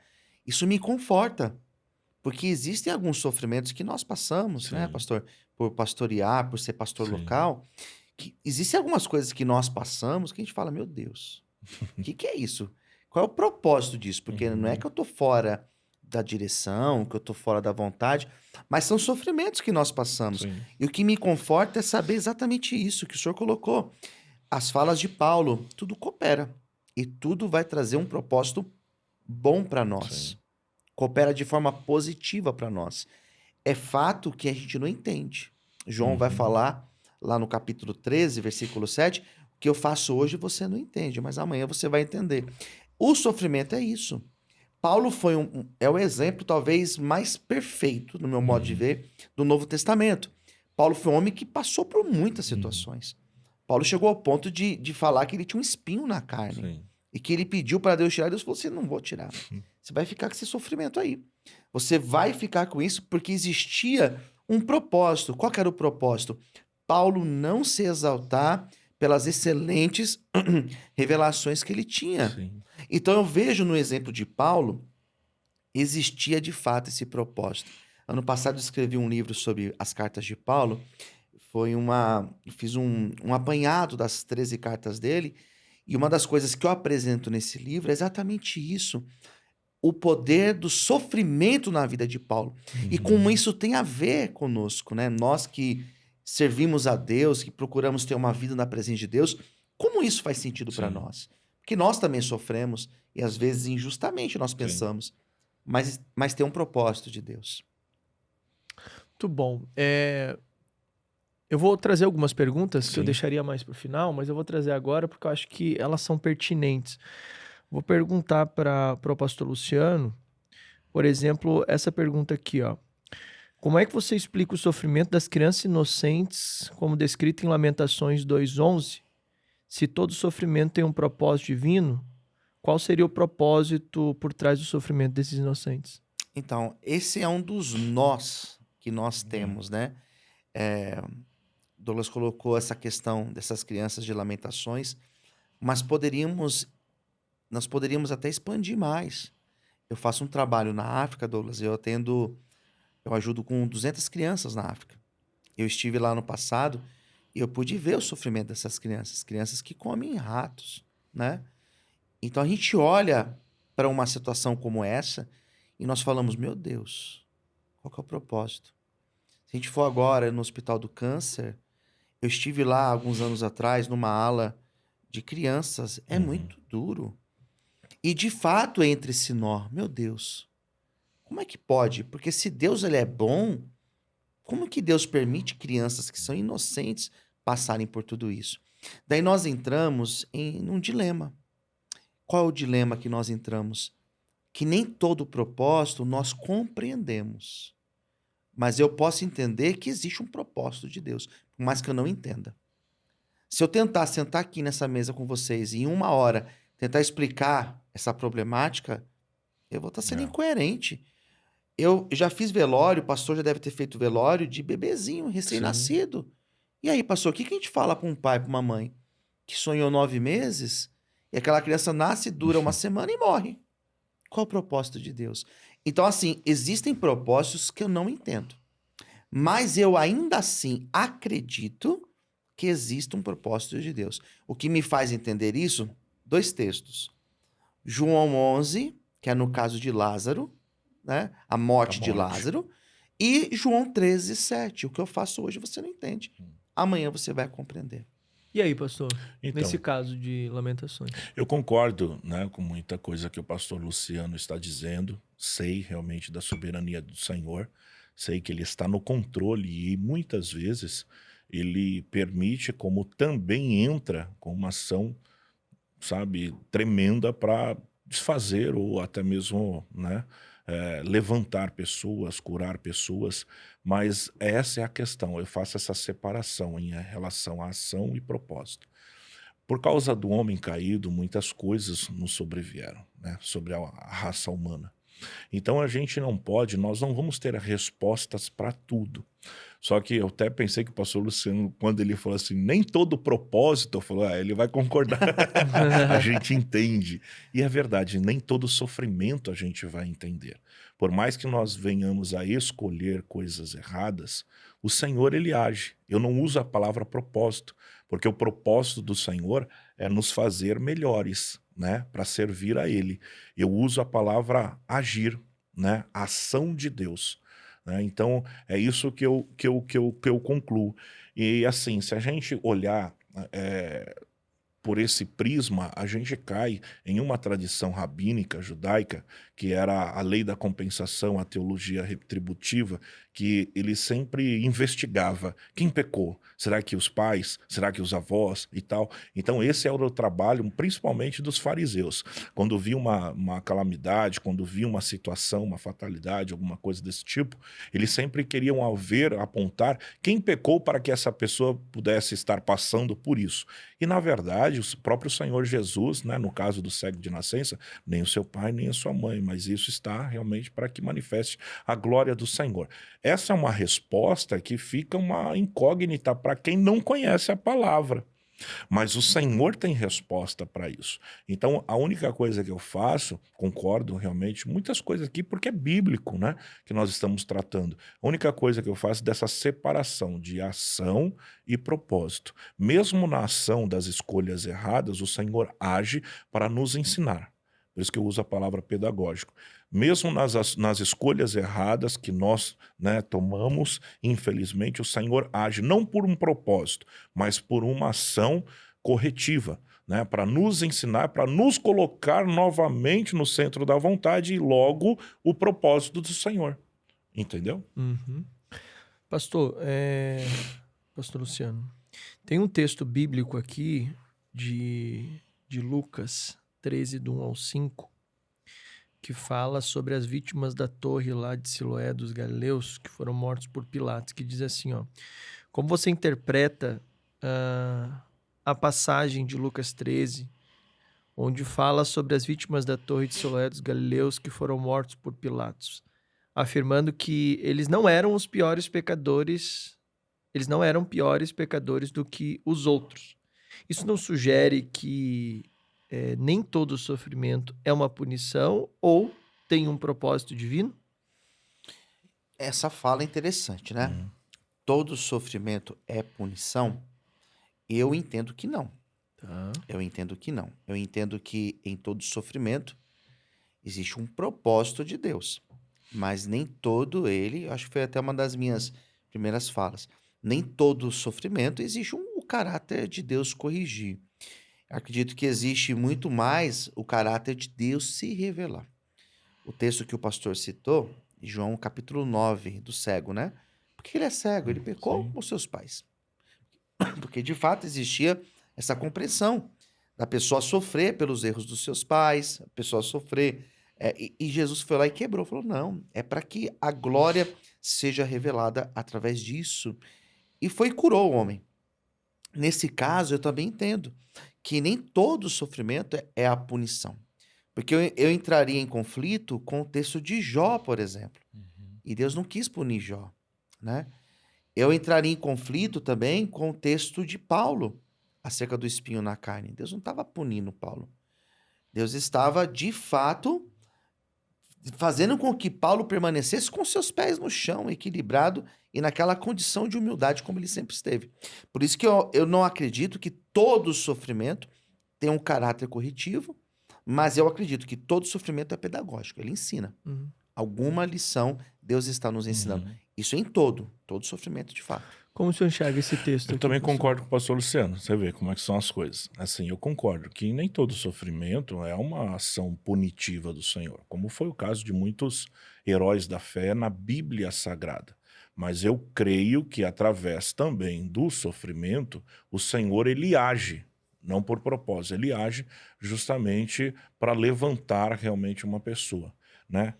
isso me conforta, porque existem alguns sofrimentos que nós passamos, né, Sim. pastor? Por pastorear, por ser pastor Sim. local, que existem algumas coisas que nós passamos que a gente fala, meu Deus, o que é isso? Qual é o propósito disso? Porque não é Uhum. que eu tô fora da direção, que eu tô fora da vontade, mas são sofrimentos que nós passamos. Sim. E o que me conforta é saber exatamente isso que o senhor colocou. As falas de Paulo, tudo coopera e tudo vai trazer um propósito bom para nós. Sim. Coopera de forma positiva para nós. É fato que a gente não entende. João vai Uhum. falar lá no capítulo 13, versículo 7, o que eu faço hoje você não entende, mas amanhã você vai entender. O sofrimento é isso. Paulo foi é o exemplo talvez mais perfeito, no meu modo de Uhum. ver, do Novo Testamento. Paulo foi um homem que passou por muitas situações. Paulo chegou ao ponto de falar que ele tinha um espinho na carne. Sim. E que ele pediu para Deus tirar, e Deus falou assim, não vou tirar. Você vai ficar com esse sofrimento aí. Você vai ficar com isso porque existia um propósito. Qual que era o propósito? Paulo não se exaltar pelas excelentes revelações que ele tinha. Sim. Então eu vejo no exemplo de Paulo, existia de fato esse propósito. Ano passado eu escrevi um livro sobre as cartas de Paulo, fiz um apanhado das 13 cartas dele, e uma das coisas que eu apresento nesse livro é exatamente isso, o poder do sofrimento na vida de Paulo. E como Uhum. isso tem a ver conosco, né? Nós que servimos a Deus, que procuramos ter uma vida na presença de Deus, como isso faz sentido para Sim. nós? Porque nós também sofremos e às vezes injustamente nós pensamos, mas tem um propósito de Deus. Muito bom. Eu vou trazer algumas perguntas que eu Sim. deixaria mais para o final, mas eu vou trazer agora porque eu acho que elas são pertinentes. Vou perguntar para o pastor Luciano, por exemplo, essa pergunta aqui, ó. Como é que você explica o sofrimento das crianças inocentes, como descrito em Lamentações 2:11? Se todo sofrimento tem um propósito divino, qual seria o propósito por trás do sofrimento desses inocentes? Então, esse é um dos nós que nós temos, né? Douglas colocou essa questão dessas crianças de Lamentações, mas nós poderíamos até expandir mais. Eu faço um trabalho na África, Douglas, eu ajudo com 200 crianças na África. Eu estive lá no passado e eu pude ver o sofrimento dessas crianças que comem ratos, né? Então a gente olha para uma situação como essa e nós falamos, meu Deus, qual que é o propósito? Se a gente for agora no Hospital do Câncer, eu estive lá alguns anos atrás numa ala de crianças, é muito duro. E de fato entra esse nó, meu Deus, como é que pode? Porque se Deus ele é bom, como que Deus permite crianças que são inocentes passarem por tudo isso? Daí nós entramos em um dilema. Qual é o dilema que nós entramos? Que nem todo propósito nós compreendemos. mas eu posso entender que existe um propósito de Deus, por mais que eu não entenda. Se eu tentar sentar aqui nessa mesa com vocês e em 1 hora tentar explicar essa problemática, eu vou estar sendo É. incoerente. Eu já fiz velório, o pastor já deve ter feito velório de bebezinho, recém-nascido. E aí, pastor, o que a gente fala para um pai, para uma mãe que sonhou 9 meses e aquela criança nasce, dura uma semana e morre? Qual o propósito de Deus? Então, assim, existem propósitos que eu não entendo. Mas eu ainda assim acredito que existe um propósito de Deus. O que me faz entender isso? 2 textos. João 11, que é no caso de Lázaro, né? A morte de Lázaro. E João 13, 7. O que eu faço hoje você não entende. Amanhã você vai compreender. E aí, pastor? Então, Nesse caso de Lamentações. eu concordo, né, com muita coisa que o pastor Luciano está dizendo. Sei realmente da soberania do Senhor. Sei que ele está no controle e muitas vezes ele permite, como também entra com uma ação, sabe, tremenda para desfazer ou até mesmo, né, levantar pessoas, curar pessoas. Mas essa é a questão. Eu faço essa separação em relação à ação e propósito. Por causa do homem caído, muitas coisas nos sobrevieram, né, sobre a raça humana. Então a gente não pode, nós não vamos ter respostas para tudo. Só que eu até pensei que o pastor Luciano, quando ele falou assim, nem todo propósito, eu falei, ele vai concordar. A gente entende. E é verdade, nem todo sofrimento a gente vai entender. Por mais que nós venhamos a escolher coisas erradas, o Senhor, ele age. Eu não uso a palavra propósito, porque o propósito do Senhor é nos fazer melhores, né, para servir a ele. Eu uso a palavra agir, né, ação de Deus, né? Então é isso que eu concluo. E assim, se a gente olhar por esse prisma, a gente cai em uma tradição rabínica judaica, que era a lei da compensação, a teologia retributiva, que ele sempre investigava quem pecou. Será que os pais? Será que os avós e tal? Então esse era o trabalho, principalmente dos fariseus. Quando via uma calamidade, quando via uma situação, uma fatalidade, alguma coisa desse tipo, eles sempre queriam ver, apontar quem pecou para que essa pessoa pudesse estar passando por isso. E na verdade, o próprio Senhor Jesus, né, no caso do cego de nascença, nem o seu pai, nem a sua mãe, mas isso está realmente para que manifeste a glória do Senhor. Essa é uma resposta que fica uma incógnita para quem não conhece a palavra. Mas o Senhor tem resposta para isso. Então, a única coisa que eu faço, concordo realmente, muitas coisas aqui, porque é bíblico, né, que nós estamos tratando. A única coisa que eu faço é dessa separação de ação e propósito. Mesmo na ação das escolhas erradas, o Senhor age para nos ensinar. Por isso que eu uso a palavra pedagógico. Mesmo nas escolhas erradas que nós, né, tomamos, infelizmente, o Senhor age não por um propósito, mas por uma ação corretiva, né, para nos ensinar, para nos colocar novamente no centro da vontade e logo o propósito do Senhor. Entendeu? Uhum. Pastor, Pastor Luciano, tem um texto bíblico aqui de Lucas 13, do 1 ao 5, que fala sobre as vítimas da torre lá de Siloé dos Galileus, que foram mortos por Pilatos, que diz assim, ó, como você interpreta a passagem de Lucas 13, onde fala sobre as vítimas da torre de Siloé dos Galileus que foram mortos por Pilatos, afirmando que eles não eram os piores pecadores, eles não eram piores pecadores do que os outros. Isso não sugere que nem todo sofrimento é uma punição ou tem um propósito divino? Essa fala é interessante, né? Todo sofrimento é punição? Eu entendo que não. Tá. Eu entendo que não. Eu entendo que em todo sofrimento existe um propósito de Deus. Mas nem todo ele, acho que foi até uma das minhas primeiras falas, nem todo sofrimento existe o caráter de Deus corrigir. Acredito que existe muito mais o caráter de Deus se revelar. O texto que o pastor citou, João capítulo 9, do cego, né? Por que ele é cego? Ele pecou com os seus pais. Porque de fato existia essa compreensão da pessoa sofrer pelos erros dos seus pais, a pessoa sofrer E Jesus foi lá e quebrou, falou: não, é para que a glória seja revelada através disso. E foi e curou o homem. Nesse caso, eu também entendo que nem todo sofrimento é a punição. Porque eu entraria em conflito com o texto de Jó, por exemplo. E Deus não quis punir Jó, né? Eu entraria em conflito também com o texto de Paulo, acerca do espinho na carne. Deus não estava punindo Paulo. Deus estava, de fato, fazendo com que Paulo permanecesse com seus pés no chão, equilibrado e naquela condição de humildade como ele sempre esteve. Por isso que eu não acredito que todo sofrimento tem um caráter corretivo, mas eu acredito que todo sofrimento é pedagógico, ele ensina. Uhum. Alguma lição Deus está nos ensinando. Isso em todo sofrimento de fato. Como o senhor enxerga esse texto Eu aqui, também pastor? concordo com o pastor Luciano. Você vê como é que são as coisas. Assim, eu concordo que nem todo sofrimento é uma ação punitiva do Senhor, como foi o caso de muitos heróis da fé na Bíblia Sagrada. Mas eu creio que através também do sofrimento, o Senhor ele age, não por propósito, ele age justamente para levantar realmente uma pessoa, né?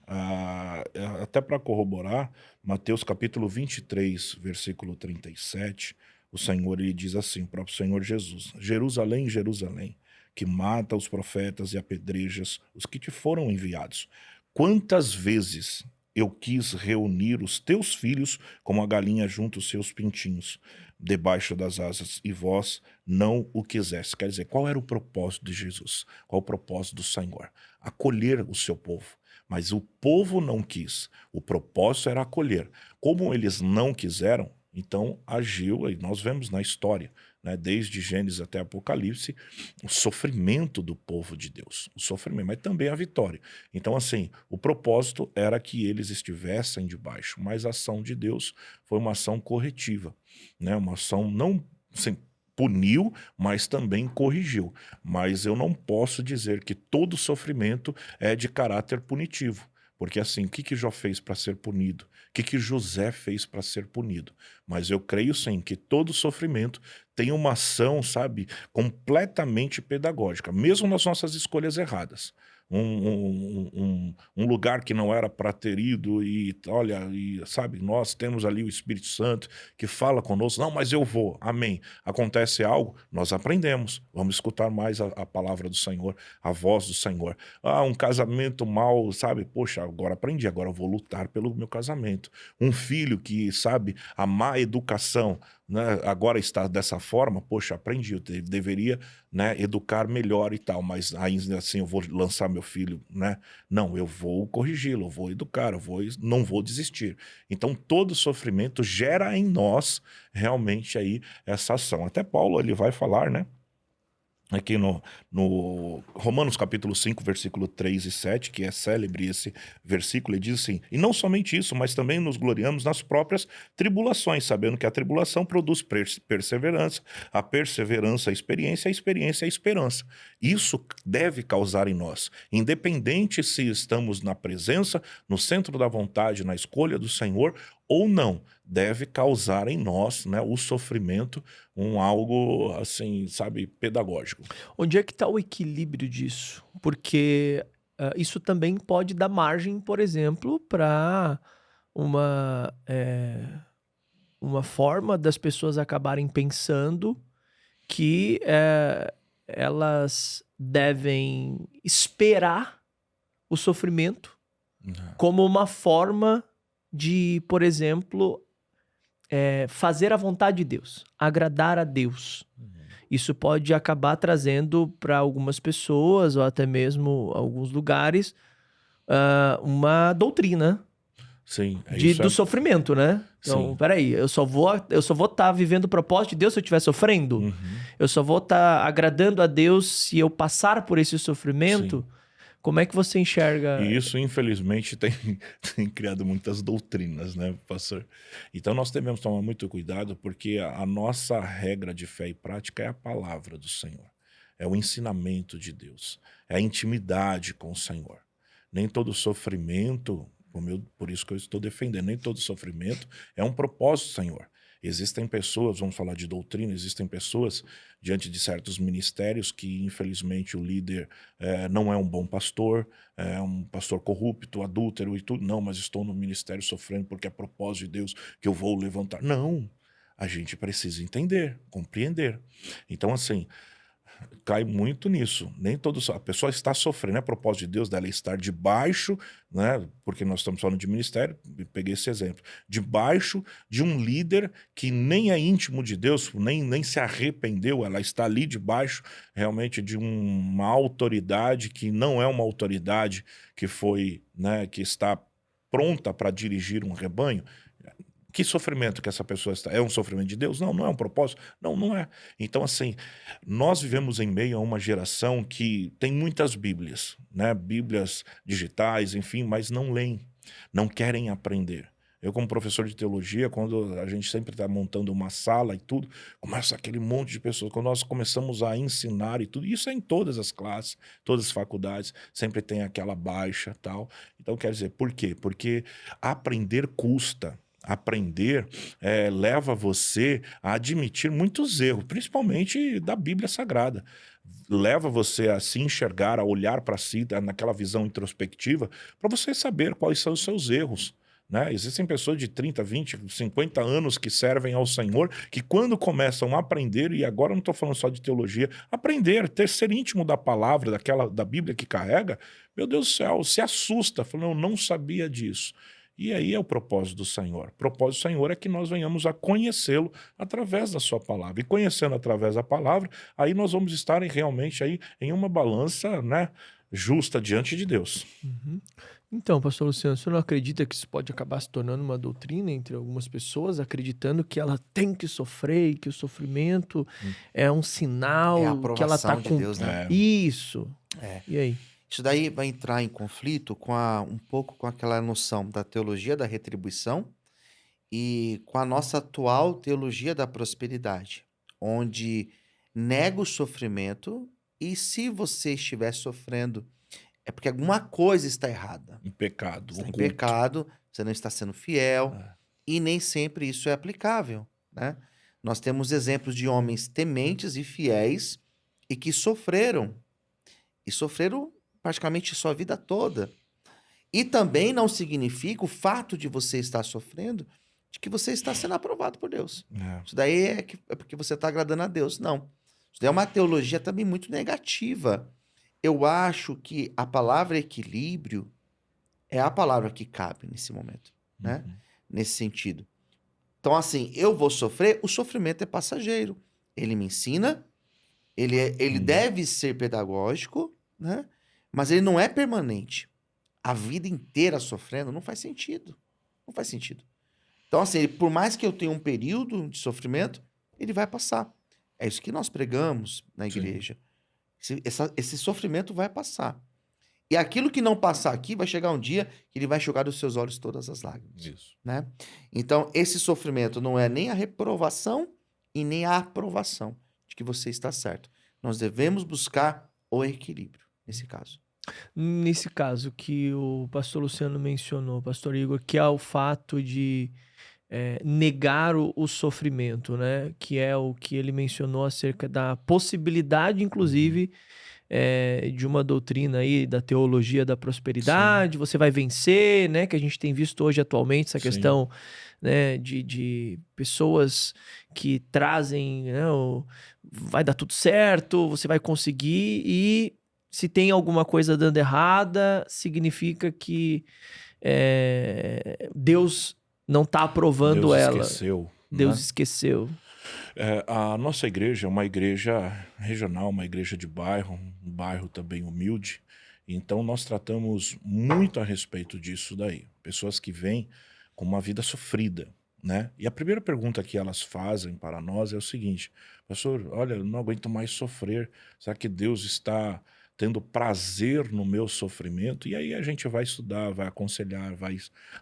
Até para corroborar, Mateus capítulo 23, versículo 37, o Senhor ele diz assim, o próprio Senhor Jesus: Jerusalém, Jerusalém, que mata os profetas e apedrejas os que te foram enviados. Quantas vezes eu quis reunir os teus filhos como a galinha junta os seus pintinhos debaixo das asas, e vós não o quisesse. Quer dizer, qual era o propósito de Jesus? Qual o propósito do Senhor? Acolher o seu povo. Mas o povo não quis. O propósito era acolher. Como eles não quiseram, então agiu, e nós vemos na história, né, desde Gênesis até Apocalipse, o sofrimento do povo de Deus. O sofrimento, mas também a vitória. Então, assim, o propósito era que eles estivessem debaixo, mas a ação de Deus foi uma ação corretiva, né, uma ação não... Assim, puniu, mas também corrigiu. Mas eu não posso dizer que todo sofrimento é de caráter punitivo. Porque assim, o que Jó fez para ser punido? O que José fez para ser punido? Mas eu creio sim que todo sofrimento tem uma ação, sabe, completamente pedagógica, mesmo nas nossas escolhas erradas. Um lugar que não era para ter ido e, olha, e, sabe, nós temos ali o Espírito Santo que fala conosco, não, mas eu vou, amém. Acontece algo, nós aprendemos, vamos escutar mais a palavra do Senhor, a voz do Senhor. Um casamento mal, sabe, poxa, agora aprendi, agora eu vou lutar pelo meu casamento. Um filho que, sabe, a má educação, né, agora está dessa forma, poxa, aprendi, eu deveria, né, educar melhor e tal, mas ainda assim eu vou lançar meu filho, né? Não, eu vou corrigi-lo, eu vou educar, não vou desistir. Então todo sofrimento gera em nós realmente aí essa ação. Até Paulo ele vai falar, né? Aqui no Romanos capítulo 5, versículo 3 e 7, que é célebre esse versículo, ele diz assim: e não somente isso, mas também nos gloriamos nas próprias tribulações, sabendo que a tribulação produz perseverança, a perseverança a experiência a esperança. Isso deve causar em nós, independente se estamos na presença, no centro da vontade, na escolha do Senhor ou não, deve causar em nós, né, o sofrimento, algo assim, sabe, pedagógico. Onde é que está o equilíbrio disso? Porque isso também pode dar margem, por exemplo, para uma forma das pessoas acabarem pensando que elas devem esperar o sofrimento como uma forma de, por exemplo, fazer a vontade de Deus, agradar a Deus. Isso pode acabar trazendo para algumas pessoas, ou até mesmo alguns lugares, uma doutrina Sim, do sofrimento, né? Então, Sim. peraí, eu só vou estar vivendo o propósito de Deus se eu estiver sofrendo? Eu só vou estar agradando a Deus se eu passar por esse sofrimento? Sim. Como é que você enxerga? E isso, infelizmente, tem criado muitas doutrinas, né, pastor? Então, nós devemos tomar muito cuidado, porque a nossa regra de fé e prática é a palavra do Senhor. É o ensinamento de Deus. É a intimidade com o Senhor. Nem todo sofrimento, por isso que eu estou defendendo, nem todo sofrimento é um propósito do Senhor. Existem pessoas, vamos falar de doutrina, existem pessoas diante de certos ministérios que, infelizmente, o líder não é um bom pastor, é um pastor corrupto, adúltero e tudo. Não, mas estou no ministério sofrendo porque é propósito de Deus que eu vou levantar. Não, a gente precisa entender, compreender. Então, assim, cai muito nisso. Nem todos, a pessoa está sofrendo, é propósito de Deus dela estar debaixo, né? Porque nós estamos falando de ministério, peguei esse exemplo, debaixo de um líder que nem é íntimo de Deus, nem se arrependeu, ela está ali debaixo realmente de uma autoridade que não é uma autoridade que foi, né, que está pronta para dirigir um rebanho. Que sofrimento que essa pessoa está? É um sofrimento de Deus? Não, não é um propósito? Não, não é. Então, assim, nós vivemos em meio a uma geração que tem muitas Bíblias, né? Bíblias digitais, enfim, mas não leem, não querem aprender. Eu, como professor de teologia, quando a gente sempre está montando uma sala e tudo, começa aquele monte de pessoas. Quando nós começamos a ensinar e tudo, isso é em todas as classes, todas as faculdades, sempre tem aquela baixa e tal. Então, quer dizer, por quê? Porque aprender custa. Aprender leva você a admitir muitos erros, principalmente da Bíblia Sagrada. Leva você a se enxergar, a olhar para si, naquela visão introspectiva, para você saber quais são os seus erros. Né? Existem pessoas de 30, 20, 50 anos que servem ao Senhor, que quando começam a aprender, e agora não estou falando só de teologia, aprender, ser íntimo da palavra, da Bíblia que carrega, meu Deus do céu, se assusta, falando, eu não sabia disso. E aí é o propósito do Senhor. O propósito do Senhor é que nós venhamos a conhecê-lo através da sua palavra. E conhecendo através da palavra, aí nós vamos estar realmente aí em uma balança, né, justa diante de Deus. Uhum. Então, pastor Luciano, o senhor não acredita que isso pode acabar se tornando uma doutrina entre algumas pessoas, acreditando que ela tem que sofrer e que o sofrimento é um sinal É a que ela está aprovação de Deus, né? Isso. É. E aí? Isso daí vai entrar em conflito com um pouco com aquela noção da teologia da retribuição e com a nossa atual teologia da prosperidade, onde nega o sofrimento e se você estiver sofrendo é porque alguma coisa está errada. Em pecado, Está em oculto. pecado, você não está sendo fiel É. e nem sempre isso é aplicável, né? Nós temos exemplos de homens tementes e fiéis e que sofreram praticamente sua vida toda. E também não significa o fato de você estar sofrendo de que você está sendo aprovado por Deus. É. Isso daí é porque você está agradando a Deus. Não. Isso daí é uma teologia também muito negativa. Eu acho que a palavra equilíbrio é a palavra que cabe nesse momento, né? Nesse sentido. Então, assim, eu vou sofrer, o sofrimento é passageiro. Ele me ensina, ele deve ser pedagógico, né? Mas ele não é permanente. A vida inteira sofrendo não faz sentido. Não faz sentido. Então, assim, por mais que eu tenha um período de sofrimento, ele vai passar. É isso que nós pregamos na igreja. Esse sofrimento vai passar. E aquilo que não passar aqui, vai chegar um dia que ele vai enxugar dos seus olhos todas as lágrimas. Isso. Né? Então, esse sofrimento não é nem a reprovação e nem a aprovação de que você está certo. Nós devemos buscar o equilíbrio, nesse caso. Nesse caso que o pastor Luciano mencionou, pastor Igor, que é o fato de negar o sofrimento, né? Que é o que ele mencionou acerca da possibilidade, inclusive, de uma doutrina aí da teologia da prosperidade, você vai vencer, né? Que a gente tem visto hoje atualmente essa questão, né, de pessoas que trazem, né, vai dar tudo certo, você vai conseguir, e se tem alguma coisa dando errada, significa que Deus não está aprovando Deus ela. Esqueceu, Deus né? esqueceu. A nossa igreja é uma igreja regional, uma igreja de bairro, um bairro também humilde. Então nós tratamos muito a respeito disso daí. Pessoas que vêm com uma vida sofrida, né? E a primeira pergunta que elas fazem para nós é o seguinte: pastor, olha, eu não aguento mais sofrer. Será que Deus está tendo prazer no meu sofrimento? E aí a gente vai estudar, vai aconselhar, vai,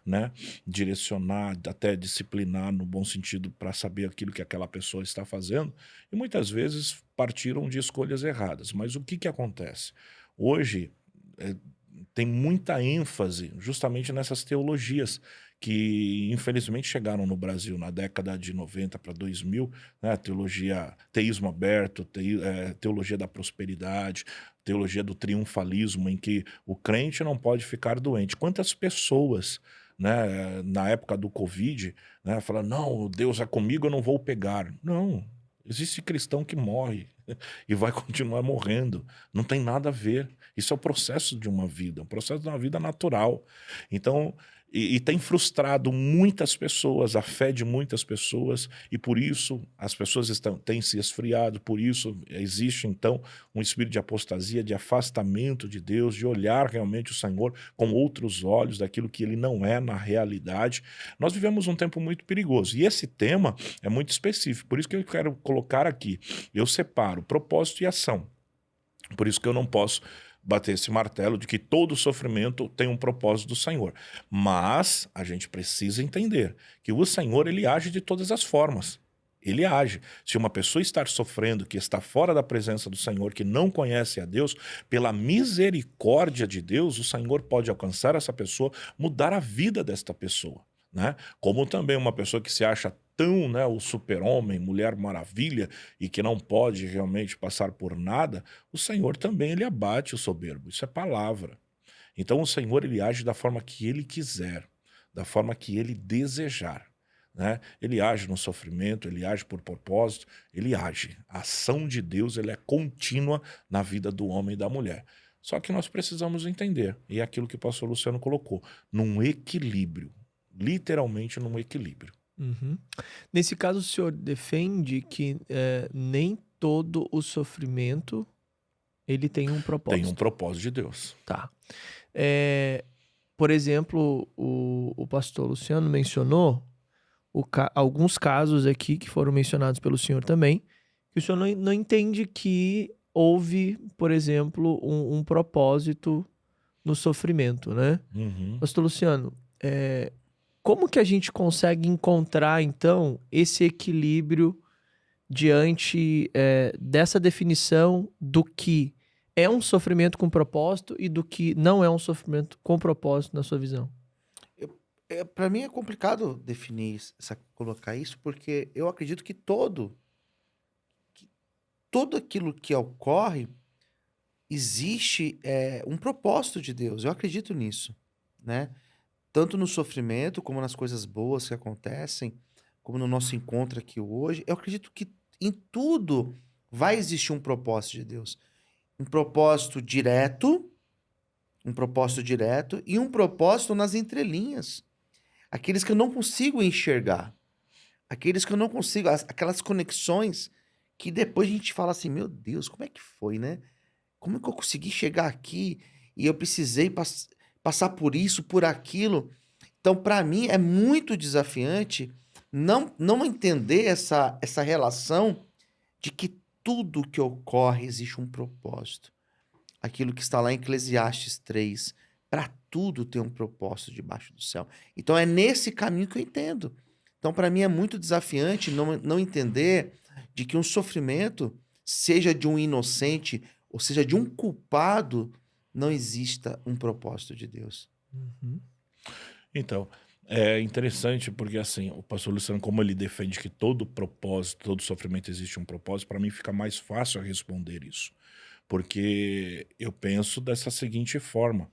né, direcionar, até disciplinar no bom sentido para saber aquilo que aquela pessoa está fazendo. E muitas vezes partiram de escolhas erradas. Mas o que acontece? Hoje, tem muita ênfase justamente nessas teologias que infelizmente chegaram no Brasil na década de 90 para 2000, né? Teologia, teísmo aberto, teologia da prosperidade, teologia do triunfalismo, em que o crente não pode ficar doente. Quantas pessoas, né, na época do Covid, né, falam, não, Deus é comigo, eu não vou pegar. Não, existe cristão que morre e vai continuar morrendo. Não tem nada a ver. Isso é o processo de uma vida, um processo de uma vida natural. Então, e tem frustrado muitas pessoas, a fé de muitas pessoas, e por isso as pessoas têm se esfriado, por isso existe então um espírito de apostasia, de afastamento de Deus, de olhar realmente o Senhor com outros olhos, daquilo que ele não é na realidade. Nós vivemos um tempo muito perigoso, e esse tema é muito específico, por isso que eu quero colocar aqui, eu separo propósito e ação, por isso que eu não posso bater esse martelo de que todo sofrimento tem um propósito do Senhor. Mas a gente precisa entender que o Senhor, ele age de todas as formas. Ele age. Se uma pessoa está sofrendo, que está fora da presença do Senhor, que não conhece a Deus, pela misericórdia de Deus, o Senhor pode alcançar essa pessoa, mudar a vida desta pessoa, né? Como também uma pessoa que se acha tão, né, o super-homem, mulher maravilha, e que não pode realmente passar por nada, o Senhor também ele abate o soberbo. Isso é palavra. Então o Senhor ele age da forma que ele quiser, da forma que ele desejar, né? Ele age no sofrimento, ele age por propósito, ele age. A ação de Deus ele é contínua na vida do homem e da mulher. Só que nós precisamos entender, e é aquilo que o pastor Luciano colocou, num equilíbrio, literalmente num equilíbrio. Uhum. Nesse caso, o senhor defende que nem todo o sofrimento ele tem um propósito. Tem um propósito de Deus. Tá. Por exemplo, o pastor Luciano mencionou alguns casos aqui que foram mencionados pelo senhor também, que o senhor não entende que houve, por exemplo, um propósito no sofrimento, né? Uhum. Pastor Luciano, como que a gente consegue encontrar, então, esse equilíbrio diante dessa definição do que é um sofrimento com propósito e do que não é um sofrimento com propósito na sua visão? Para mim é complicado definir, colocar isso, porque eu acredito que todo aquilo que ocorre existe um propósito de Deus. Eu acredito nisso, né? Tanto no sofrimento, como nas coisas boas que acontecem, como no nosso encontro aqui hoje. Eu acredito que em tudo vai existir um propósito de Deus. Um propósito direto e um propósito nas entrelinhas. Aqueles que eu não consigo enxergar. Aqueles que eu não consigo... Aquelas conexões que depois a gente fala assim, meu Deus, como é que foi, né? Como é que eu consegui chegar aqui e eu precisei passar por isso, por aquilo? Então, para mim, é muito desafiante não entender essa relação de que tudo que ocorre existe um propósito. Aquilo que está lá em Eclesiastes 3, para tudo tem um propósito debaixo do céu. Então, é nesse caminho que eu entendo. Então, para mim, é muito desafiante não entender de que um sofrimento, seja de um inocente ou seja de um culpado, não exista um propósito de Deus. Uhum. Então, é interessante porque assim, o pastor Luciano, como ele defende que todo propósito, todo sofrimento existe um propósito, para mim fica mais fácil responder isso. Porque eu penso dessa seguinte forma,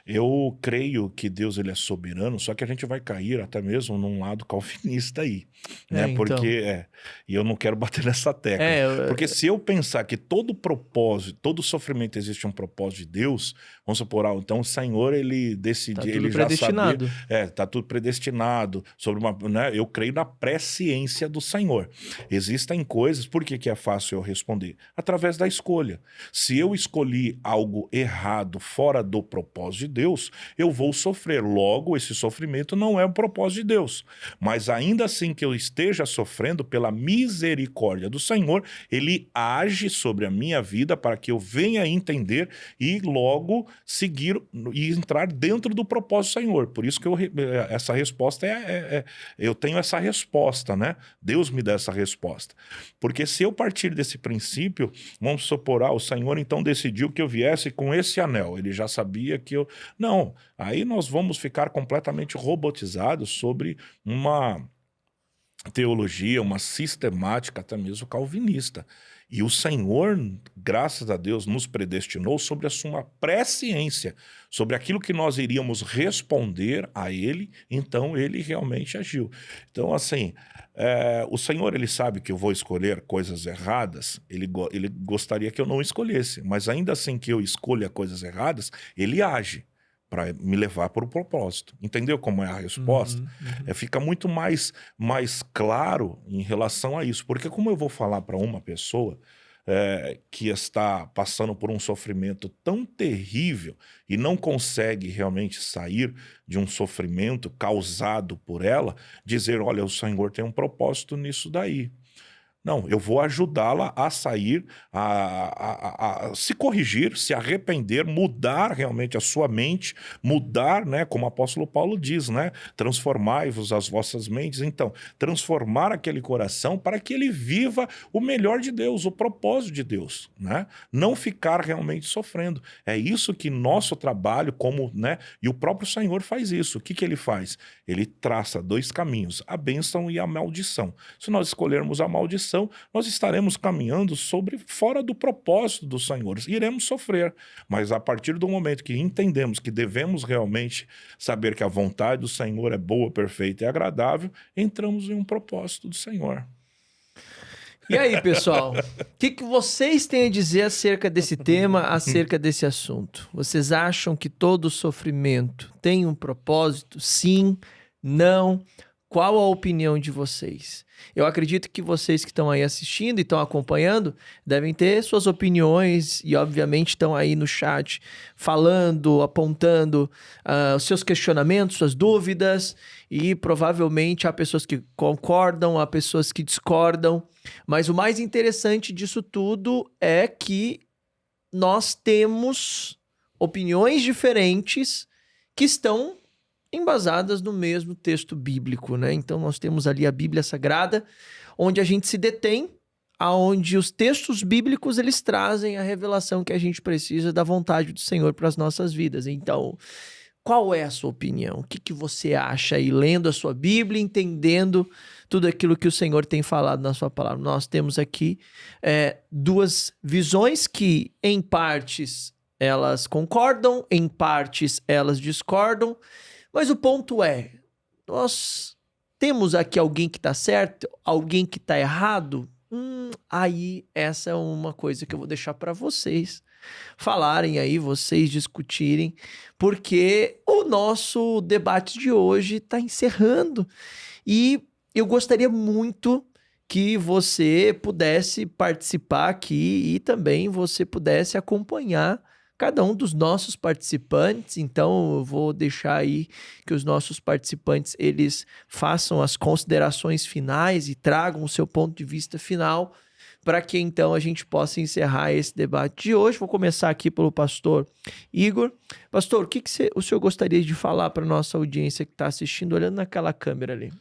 eu creio que Deus ele é soberano, só que a gente vai cair até mesmo num lado calvinista aí, né? Então. Porque, e eu não quero bater nessa tecla, porque se eu pensar que todo propósito, todo sofrimento existe um propósito de Deus, vamos supor, então o Senhor ele decidiu, ele já predestinado. sabia, tá tudo predestinado, sobre uma, né? Eu creio na presciência do Senhor. Existem coisas, por que é fácil eu responder? Através da escolha. Se eu escolhi algo errado fora do propósito de Deus, eu vou sofrer. Logo, esse sofrimento não é um propósito de Deus. Mas ainda assim que eu esteja sofrendo, pela misericórdia do Senhor, Ele age sobre a minha vida para que eu venha entender e logo seguir e entrar dentro do propósito do Senhor. Por isso que essa resposta eu tenho essa resposta, né? Deus me dá essa resposta. Porque se eu partir desse princípio, vamos supor, o Senhor Senhor então decidiu que eu viesse com esse anel. Ele já sabia que eu... Não, aí nós vamos ficar completamente robotizados sobre uma teologia, uma sistemática até mesmo calvinista. E o Senhor, graças a Deus, nos predestinou sobre a sua presciência, sobre aquilo que nós iríamos responder a Ele, então Ele realmente agiu. Então, assim, o Senhor, Ele sabe que eu vou escolher coisas erradas, Ele gostaria que eu não escolhesse, mas ainda assim que eu escolha coisas erradas, Ele age para me levar para o propósito. Entendeu como é a resposta? Fica muito mais claro em relação a isso. Porque como eu vou falar para uma pessoa que está passando por um sofrimento tão terrível e não consegue realmente sair de um sofrimento causado por ela, dizer, olha, o Senhor tem um propósito nisso daí. Não, eu vou ajudá-la a sair, a se corrigir, se arrepender, mudar realmente a sua mente, mudar, né, como o apóstolo Paulo diz, né, transformai-vos as vossas mentes. Então, transformar aquele coração para que ele viva o melhor de Deus, o propósito de Deus, né? Não ficar realmente sofrendo. É isso que nosso trabalho, como, né, e o próprio Senhor faz isso. O que ele faz? Ele traça dois caminhos, a bênção e a maldição. Se nós escolhermos a maldição, nós estaremos caminhando fora do propósito do Senhor, iremos sofrer, mas a partir do momento que entendemos que devemos realmente saber que a vontade do Senhor é boa, perfeita e agradável, entramos em um propósito do Senhor. E aí, pessoal, o que vocês têm a dizer acerca desse tema, acerca desse assunto? Vocês acham que todo sofrimento tem um propósito? Sim? Não? Qual a opinião de vocês? Eu acredito que vocês que estão aí assistindo e estão acompanhando devem ter suas opiniões e, obviamente, estão aí no chat falando, apontando os seus questionamentos, suas dúvidas, e provavelmente há pessoas que concordam, há pessoas que discordam, mas o mais interessante disso tudo é que nós temos opiniões diferentes que estão embasadas no mesmo texto bíblico, né? Então nós temos ali a Bíblia Sagrada, onde a gente se detém, aonde os textos bíblicos eles trazem a revelação que a gente precisa da vontade do Senhor para as nossas vidas. Então, qual é a sua opinião? O que você acha aí, lendo a sua Bíblia, entendendo tudo aquilo que o Senhor tem falado na sua palavra? Nós temos aqui duas visões que, em partes, elas concordam, em partes, elas discordam. Mas o ponto é, nós temos aqui alguém que está certo, alguém que está errado? Aí essa é uma coisa que eu vou deixar para vocês falarem aí, vocês discutirem, porque o nosso debate de hoje está encerrando. E eu gostaria muito que você pudesse participar aqui e também você pudesse acompanhar cada um dos nossos participantes. Então eu vou deixar aí que os nossos participantes eles façam as considerações finais e tragam o seu ponto de vista final para que então a gente possa encerrar esse debate de hoje. Vou começar aqui pelo pastor Igor. Pastor, o que o senhor gostaria de falar para a nossa audiência que está assistindo, olhando naquela câmera ali?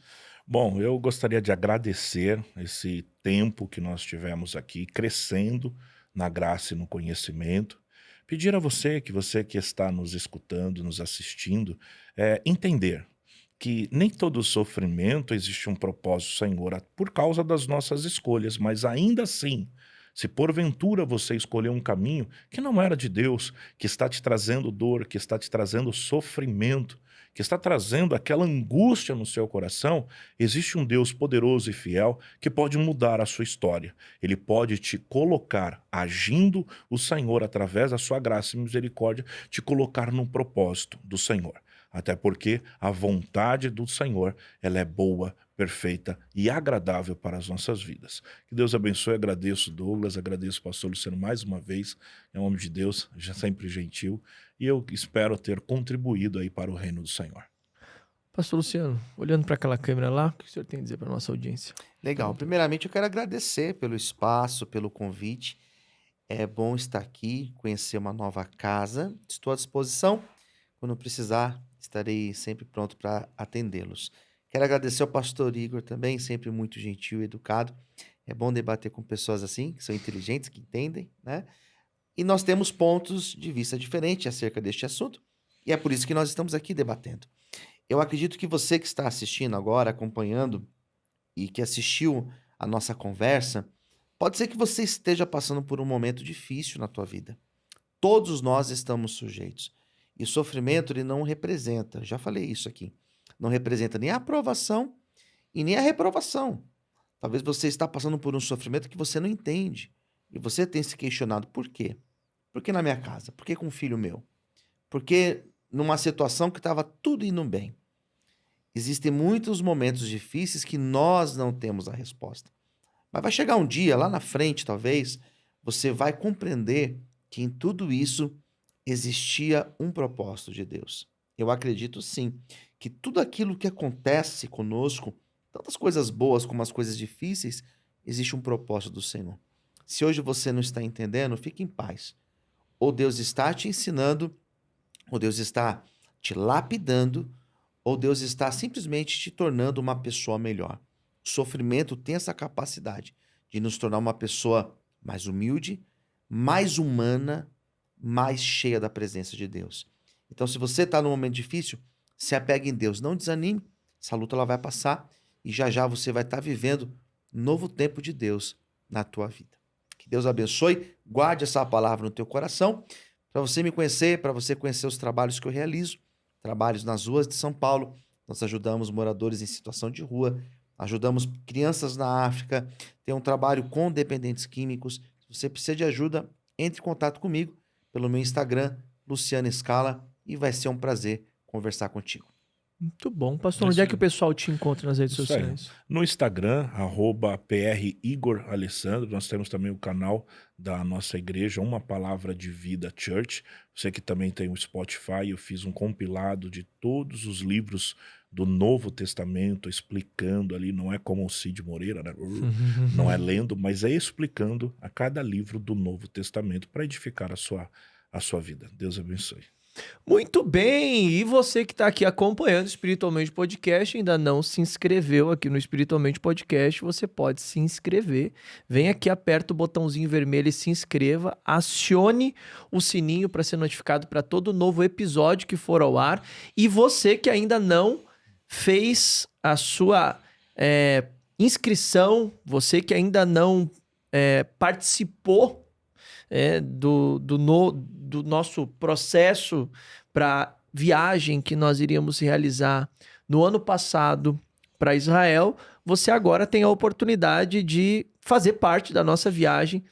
Bom, eu gostaria de agradecer esse tempo que nós tivemos aqui, crescendo na graça e no conhecimento. Pedir a você que está nos escutando, nos assistindo, entender que nem todo sofrimento existe um propósito, Senhor, por causa das nossas escolhas, mas ainda assim, se porventura você escolher um caminho que não era de Deus, que está te trazendo dor, que está te trazendo sofrimento, que está trazendo aquela angústia no seu coração, existe um Deus poderoso e fiel que pode mudar a sua história. Ele pode te colocar, agindo o Senhor através da sua graça e misericórdia, te colocar num propósito do Senhor. Até porque a vontade do Senhor, ela é boa, perfeita e agradável para as nossas vidas. Que Deus abençoe, agradeço Douglas, agradeço o pastor Luciano mais uma vez, é um homem de Deus, já sempre gentil, e eu espero ter contribuído aí para o reino do Senhor. Pastor Luciano, olhando para aquela câmera lá, o que o senhor tem a dizer para a nossa audiência? Legal, primeiramente eu quero agradecer pelo espaço, pelo convite, é bom estar aqui, conhecer uma nova casa, estou à disposição, quando precisar estarei sempre pronto para atendê-los. Quero agradecer ao pastor Igor também, sempre muito gentil e educado. É bom debater com pessoas assim, que são inteligentes, que entendem, né? E nós temos pontos de vista diferentes acerca deste assunto. E é por isso que nós estamos aqui debatendo. Eu acredito que você que está assistindo agora, acompanhando e que assistiu a nossa conversa, pode ser que você esteja passando por um momento difícil na tua vida. Todos nós estamos sujeitos. E o sofrimento ele não representa, já falei isso aqui, não representa nem a aprovação e nem a reprovação. Talvez você está passando por um sofrimento que você não entende. E você tem se questionado por quê? Por que na minha casa? Por que com um filho meu? Por que numa situação que estava tudo indo bem? Existem muitos momentos difíceis que nós não temos a resposta. Mas vai chegar um dia, lá na frente, talvez, você vai compreender que em tudo isso existia um propósito de Deus. Eu acredito sim, que tudo aquilo que acontece conosco, tanto as coisas boas como as coisas difíceis, existe um propósito do Senhor. Se hoje você não está entendendo, fique em paz. Ou Deus está te ensinando, ou Deus está te lapidando, ou Deus está simplesmente te tornando uma pessoa melhor. O sofrimento tem essa capacidade de nos tornar uma pessoa mais humilde, mais humana, mais cheia da presença de Deus. Então, se você está num momento difícil, se apegue em Deus, não desanime, essa luta ela vai passar e já já você vai estar vivendo um novo tempo de Deus na tua vida. Que Deus abençoe, guarde essa palavra no teu coração, para você me conhecer, para você conhecer os trabalhos que eu realizo, trabalhos nas ruas de São Paulo, nós ajudamos moradores em situação de rua, ajudamos crianças na África, tem um trabalho com dependentes químicos. Se você precisa de ajuda, entre em contato comigo pelo meu Instagram, Luciano Scala, e vai ser um prazer conversar contigo. Muito bom. Pastor, onde é que o pessoal te encontra nas redes Isso aí. sociais? No Instagram, @PRIgorAlessandro. Nós temos também o canal da nossa igreja, Uma Palavra de Vida Church. Você que também tem o Spotify, eu fiz um compilado de todos os livros do Novo Testamento, explicando ali, não é como o Cid Moreira, né? Não é lendo, mas é explicando a cada livro do Novo Testamento para edificar a sua vida. Deus abençoe. Muito bem! E você que está aqui acompanhando o Espiritualmente Podcast, ainda não se inscreveu aqui no Espiritualmente Podcast, você pode se inscrever. Vem aqui, aperta o botãozinho vermelho e se inscreva. Acione o sininho para ser notificado para todo novo episódio que for ao ar. E você que ainda não fez a sua inscrição, você que ainda não participou do nosso processo para viagem que nós iríamos realizar no ano passado para Israel, você agora tem a oportunidade de fazer parte da nossa viagem,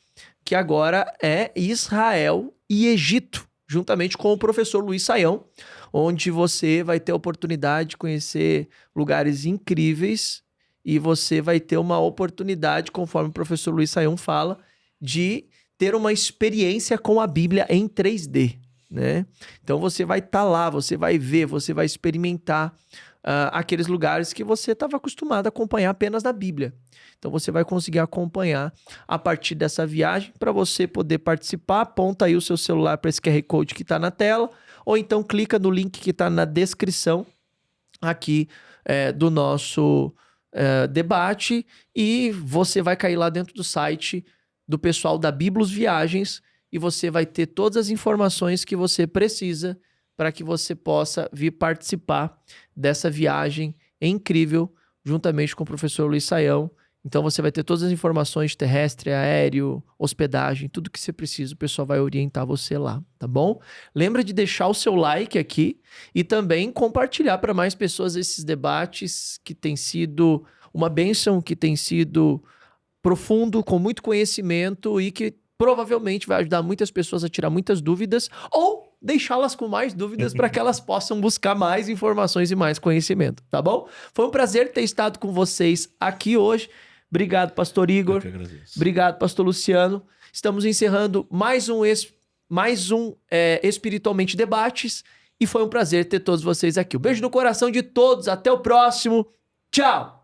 que agora é Israel e Egito, juntamente com o professor Luiz Saião, onde você vai ter a oportunidade de conhecer lugares incríveis e você vai ter uma oportunidade, conforme o professor Luiz Saião fala, de ter uma experiência com a Bíblia em 3D, né? Então você vai estar lá, você vai ver, você vai experimentar aqueles lugares que você estava acostumado a acompanhar apenas na Bíblia. Então você vai conseguir acompanhar a partir dessa viagem. Para você poder participar, aponta aí o seu celular para esse QR Code que está na tela, ou então clica no link que está na descrição aqui do nosso debate e você vai cair lá dentro do site do pessoal da Biblos Viagens e você vai ter todas as informações que você precisa para que você possa vir participar dessa viagem incrível juntamente com o professor Luiz Saião. Então você vai ter todas as informações terrestre, aéreo, hospedagem, tudo que você precisa, o pessoal vai orientar você lá, tá bom? Lembra de deixar o seu like aqui e também compartilhar para mais pessoas esses debates que tem sido uma bênção, que tem sido profundo, com muito conhecimento e que provavelmente vai ajudar muitas pessoas a tirar muitas dúvidas ou deixá-las com mais dúvidas para que elas possam buscar mais informações e mais conhecimento, tá bom? Foi um prazer ter estado com vocês aqui hoje. Obrigado, pastor Igor. Eu que agradeço. Obrigado, pastor Luciano. Estamos encerrando mais um Espiritualmente Debates e foi um prazer ter todos vocês aqui. Um beijo no coração de todos. Até o próximo. Tchau!